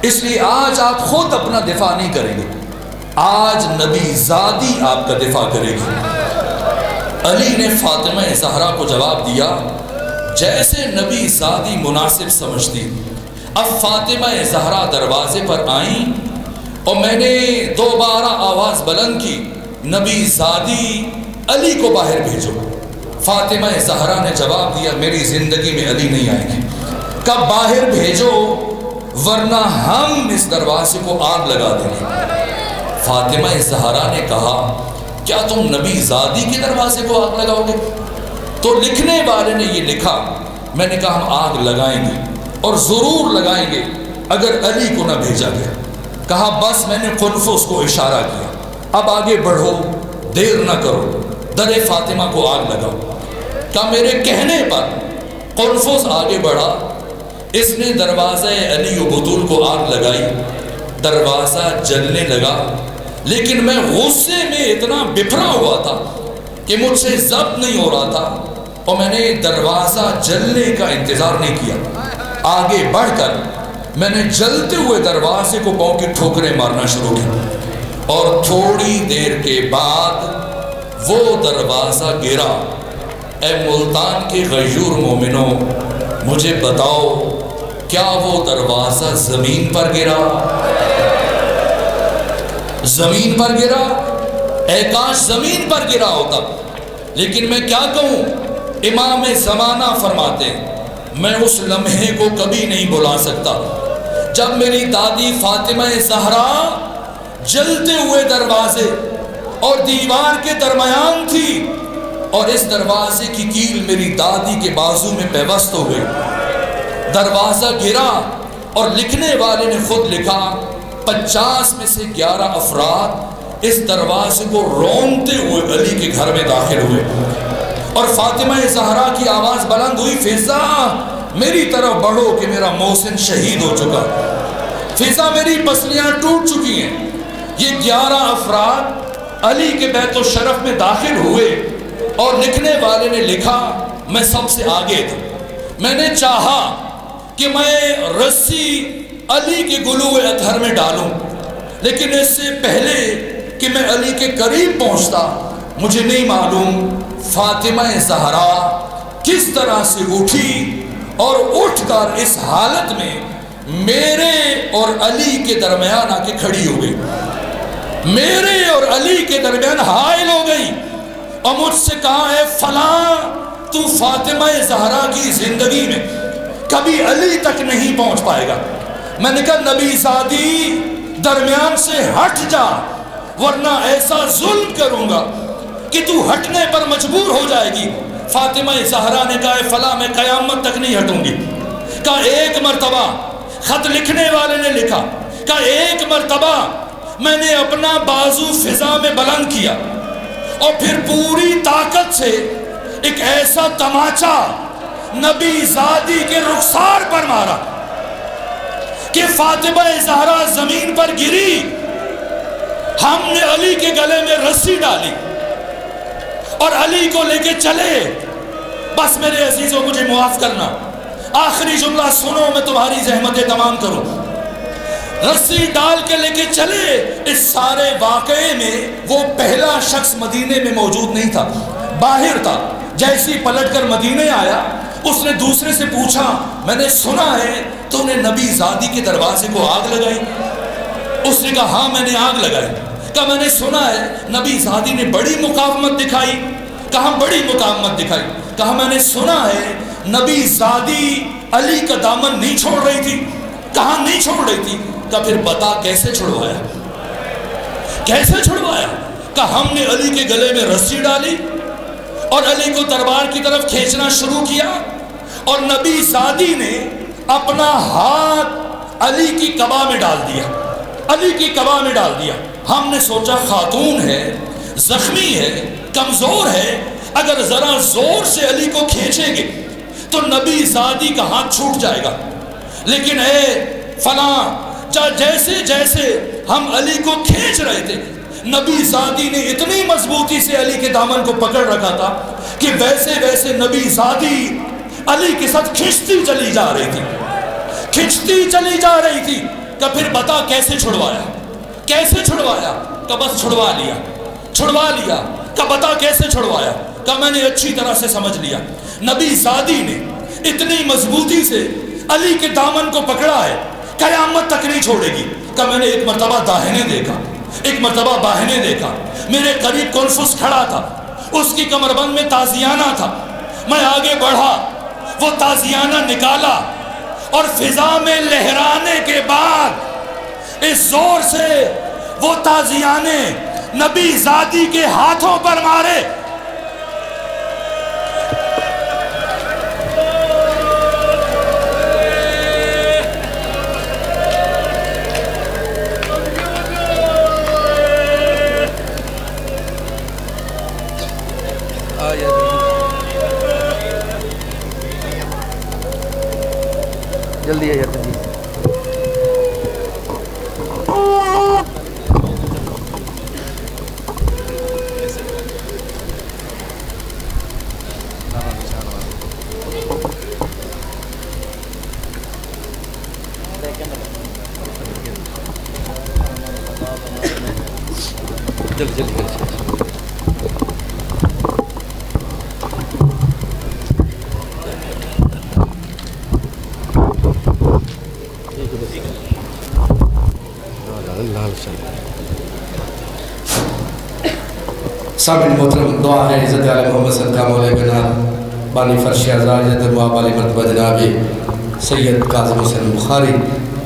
اس لیے آج آپ خود اپنا دفاع نہیں کریں گے, آج نبی زادی آپ کا دفاع کرے گی. علی نے فاطمہ زہرا کو جواب دیا جیسے نبی زادی مناسب سمجھتی. اب فاطمہ زہرا دروازے پر آئیں اور میں نے دوبارہ آواز بلند کی نبی زادی علی کو باہر بھیجو. فاطمہ زہرا نے جواب دیا میری زندگی میں علی نہیں آئیں گے. کب باہر بھیجو ورنہ ہم اس دروازے کو آگ لگا دیں گے. فاطمہ زہرا نے کہا کیا تم نبی زادی کے دروازے کو آگ لگاؤ گے؟ تو لکھنے والے نے یہ لکھا. میں نے کہا ہم آگ لگائیں گے اور ضرور لگائیں گے اگر علی کو نہ بھیجا گیا. کہا بس میں نے قنفس کو اشارہ کیا اب آگے بڑھو دیر نہ کرو در فاطمہ کو آگ لگاؤ. کہا میرے کہنے پر قنفس آگے بڑھا. اس نے دروازہ علی و بطول کو آگ لگائی. دروازہ جلنے لگا لیکن میں غصے میں اتنا بکھرا ہوا تھا کہ مجھ سے ضبط نہیں ہو رہا تھا اور میں نے دروازہ جلنے کا انتظار نہیں کیا. آگے بڑھ کر میں نے جلتے ہوئے دروازے کو پاؤں کی ٹھوکریں مارنا شروع کی اور تھوڑی دیر کے بعد وہ دروازہ گرا. اے ملتان کے غیور مومنوں مجھے بتاؤ کیا وہ دروازہ زمین پر گرا؟ زمین پر گرا؟ اے کاش زمین پر گرا ہوتا. لیکن میں کیا کہوں امام زمانہ فرماتے ہیں میں اس لمحے کو کبھی نہیں بھلا سکتا جب میری دادی فاطمہ زہرا جلتے ہوئے دروازے اور دیوار کے درمیان تھی اور اس دروازے کی کیل میری دادی کے بازو میں پیوست ہو گئی. دروازہ گرا اور لکھنے والے نے خود لکھا 50 میں سے 11 افراد اس دروازے کو رونتے ہوئے علی کے گھر میں داخل ہوئے اور فاطمہ زہرا کی آواز بلند ہوئی فضا میری طرف بڑھو کہ میرا محسن شہید ہو چکا. فضا میری پسلیاں ٹوٹ چکی ہیں. یہ 11 افراد علی کے بیت الشرف میں داخل ہوئے اور لکھنے والے نے لکھا میں سب سے آگے تھا. میں نے چاہا کہ میں رسی علی کے گلو اطہر میں ڈالوں لیکن اس سے پہلے کہ میں علی کے قریب پہنچتا مجھے نہیں معلوم فاطمہ زہرا کس طرح سے اٹھی اور اٹھ کر اس حالت میں میرے اور علی کے درمیان آ کے کھڑی ہو گئی. میرے اور علی کے درمیان حائل ہو گئی اور مجھ سے کہا ہے فلاں تو فاطمہ زہرا کی زندگی میں کبھی علی تک نہیں پہنچ پائے گا. میں نے کہا نبی زادی درمیان سے ہٹ جا ورنہ ایسا ظلم کروں گا کہ تو ہٹنے پر مجبور ہو جائے گی. فاطمہ زہرا نے کہا فلاں میں قیامت تک نہیں ہٹوں گی. کہا ایک مرتبہ خط لکھنے والے نے لکھا کہا ایک مرتبہ میں نے اپنا بازو فضا میں بلند کیا اور پھر پوری طاقت سے ایک ایسا تماچا نبی زادی کے رخسار پر مارا کہ فاطمہ زہرا زمین پر گری. ہم نے علی کے گلے میں رسی ڈالی اور علی کو لے کے چلے. بس میرے عزیزوں مجھے معاف کرنا آخری جملہ سنو میں تمہاری زحمتیں تمام کروں. رسی ڈال کے لے کے چلے. اس سارے واقعے میں وہ پہلا شخص مدینے میں موجود نہیں تھا, باہر تھا. جیسی پلٹ کر مدینے آیا اس نے دوسرے سے پوچھا میں نے سنا ہے تو نے نبی زادی کے دروازے کو آگ لگائی. اس نے کہا ہاں میں نے آگ لگائی. کہا میں نے سنا ہے نبی زادی نے بڑی مقاومت دکھائی. کہا بڑی مقاومت دکھائی. کہا میں نے سنا ہے نبی زادی علی کا دامن نہیں چھوڑ رہی تھی؟ کہاں نہیں چھوڑ رہی تھی؟ کہ پھر بتا کیسے چھڑوایا؟ کیسے چھڑوایا؟ کہ ہم نے علی کے گلے میں رسی ڈالی اور علی کو دربار کی طرف کھینچنا شروع کیا، اور نبی زادی نے اپنا ہاتھ علی کی قبا میں ڈال دیا، علی کی قبا میں ڈال دیا۔ ہم نے سوچا خاتون ہے، زخمی ہے، کمزور ہے، اگر ذرا زور سے علی کو کھینچیں گے تو نبی زادی کا ہاتھ چھوٹ جائے گا۔ لیکن اے فلاں، جیسے جیسے ہم علی کو کھینچ رہے تھے، نبی زادی نے اتنی مضبوطی سے علی کے دامن کو پکڑ رکھا تھا کہ ویسے ویسے نبی زادی علی کے ساتھ کھینچتی چلی جا رہی تھی، کھینچتی چلی جا رہی تھی۔ کہ پھر بتا کیسے چھڑوایا؟ کیسے چھڑوایا؟ کہ بس چھڑوا لیا، چھڑوا لیا۔ کہ بتا کیسے چھڑوایا؟ کہ میں نے اچھی طرح سے سمجھ لیا، نبی زادی نے اتنی مضبوطی سے علی کے دامن کو پکڑا ہے قیامت تک نہیں چھوڑے گی۔ کہ میں نے ایک مرتبہ داہنے دیکھا، ایک مرتبہ باہنے دیکھا، میرے قریب کنفس کھڑا تھا، اس کی کمر بند میں تازیانہ تھا، میں آگے بڑھا، وہ تازیانہ نکالا اور فضا میں لہرانے کے بعد اس زور سے وہ تازیانے نبی زادی کے ہاتھوں پر مارے۔ جلدی ہے جی۔ جلدی جلدی سامعین محترم، دعا ہے عزت علی محمد صدقہ مولا بنا بانی فرش ازار عزت مواب علی مرتبہ جناب سید کاظم حسین بخاری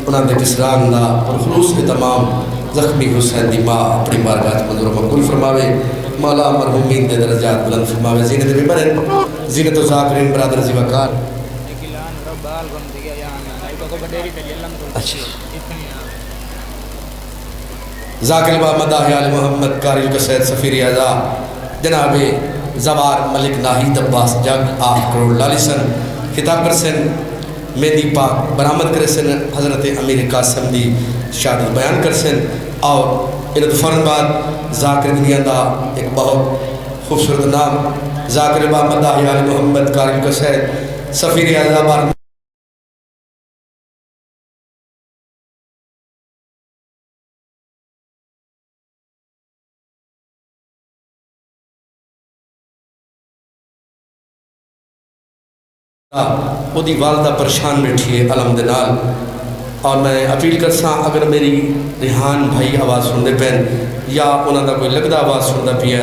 انہاں دے کسران دا اور خلوص کے تمام زخمی حسین دی ماں اپنی بارگاہ منظور و مقبول فرماوے، مولا مرحومین دے درجات بلند فرماوے، زینت ممبرین، زینت و ذاکرین برادر زی وقار۔ ذاکر با مداحی آل محمد کاری القصید سفیر اعزا جناب زوار ملک ناہید عباس جگ 8 کروڑ لالیسن خطاب کرسن مہدی پاک برآمد کرسن حضرت امیر قاسم دی شہادت بیان کرسن، اور انہوں فوراً بعد ذاکر دنیا دا ایک بہت خوبصورت نام ذاکر با مداحی آل محمد کاری القصید سفیر اعزا بار وہ دی والدہ پریشان بیٹھی ہے علم دنال، اور میں اپیل کرساں اگر میری ریحان بھائی آواز سن دے پین یا انہوں دا کوئی لگدہ آواز سن دا پیا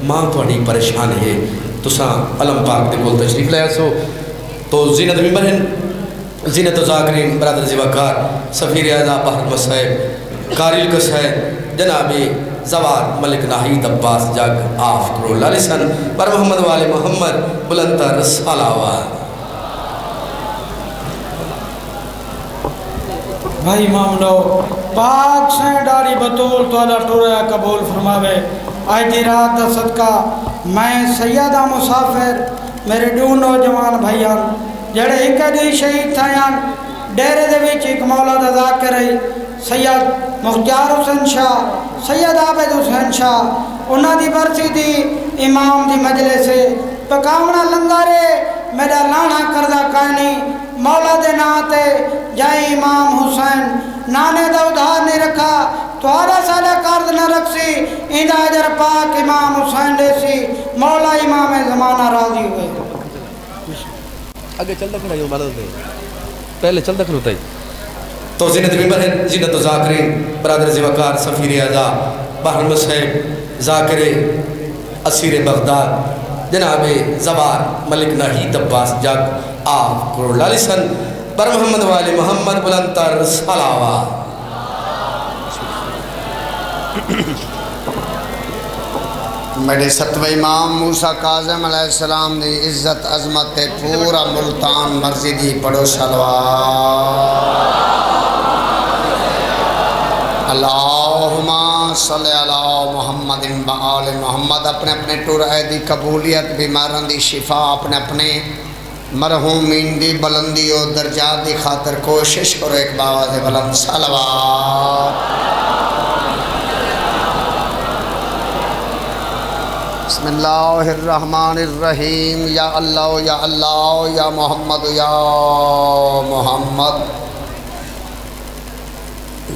ماں تھوڑی پریشان ہے تو ساں علم پاک دے کول تشریف لیا سو۔ تو زینت ممبرین، زینت و ذاکرین برادر زی وقار سفیر اعزا بحر مسائب کاری القصید جناب زوار ملک ناہید عباس جگ 8 کروڑ لالیسن بر محمد وال محمد بلندتر صلوات۔ بھائی امام لو پاک سائیں ڈاری بطول تو اللہ ٹوریا قبول فرماوے۔ آج دی رات دا صدقہ میں سیدہ مسافر میرے دو نوجوان بھائیان جڑے ایک دی شہید تھائیان ڈیرے دے وچ ایک مولا دا ذاکر ہے سید مختار حسین شاہ، سید عابد حسین شاہ، انہاں دی برسی دی امام دی مجلس سے پکاونا لنگارے میرا لانا کردہ کائنی مولا دے ناتے جائے امام حسین نانے دا ادھار نہیں رکھا تو آدھا سالہ کارد نہ رکھسی اندہ اجر پاک امام حسین دے سی مولا امام زمانہ راضی ہوئے۔ آگے چل دکھنا جو مدد دے پہلے چل دکھنا ہوتا ہی تو زینت ممبرین، زینت و ذاکرین برادر زی وقار سفیر اعزا بحر مسائب ذاکر اسیر بغداد جناب زوار ملک ناہید عباس جگ آپ کو لالی سن بر محمد والی محمد بلندر صلوات. میرے ستویں امام موسیٰ کاظم علیہ السلام دی عزت عظمت پورا ملتان مرضی دی پڑھو صلوات. اللہم صلی علی محمد بآل محمد. اپنے اپنے ٹور دی قبولیت بیماران دی شفا اپنے اپنے مرحومین دی بلندی و درجات دی خاطر کوشش کرو ایک باواز بلند صلوات. بسم اللہ الرحمن الرحیم. یا اللہ یا اللہ یا محمد یا محمد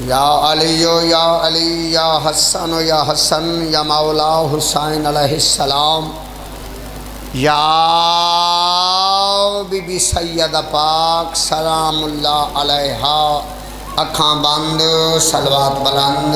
یا علی یا علی یا حسن یا حسن یا مولا حسین علیہ السلام یا بی بی سیدہ پاک سلام اللہ علیہا. اکھاں بند صلوات بلند.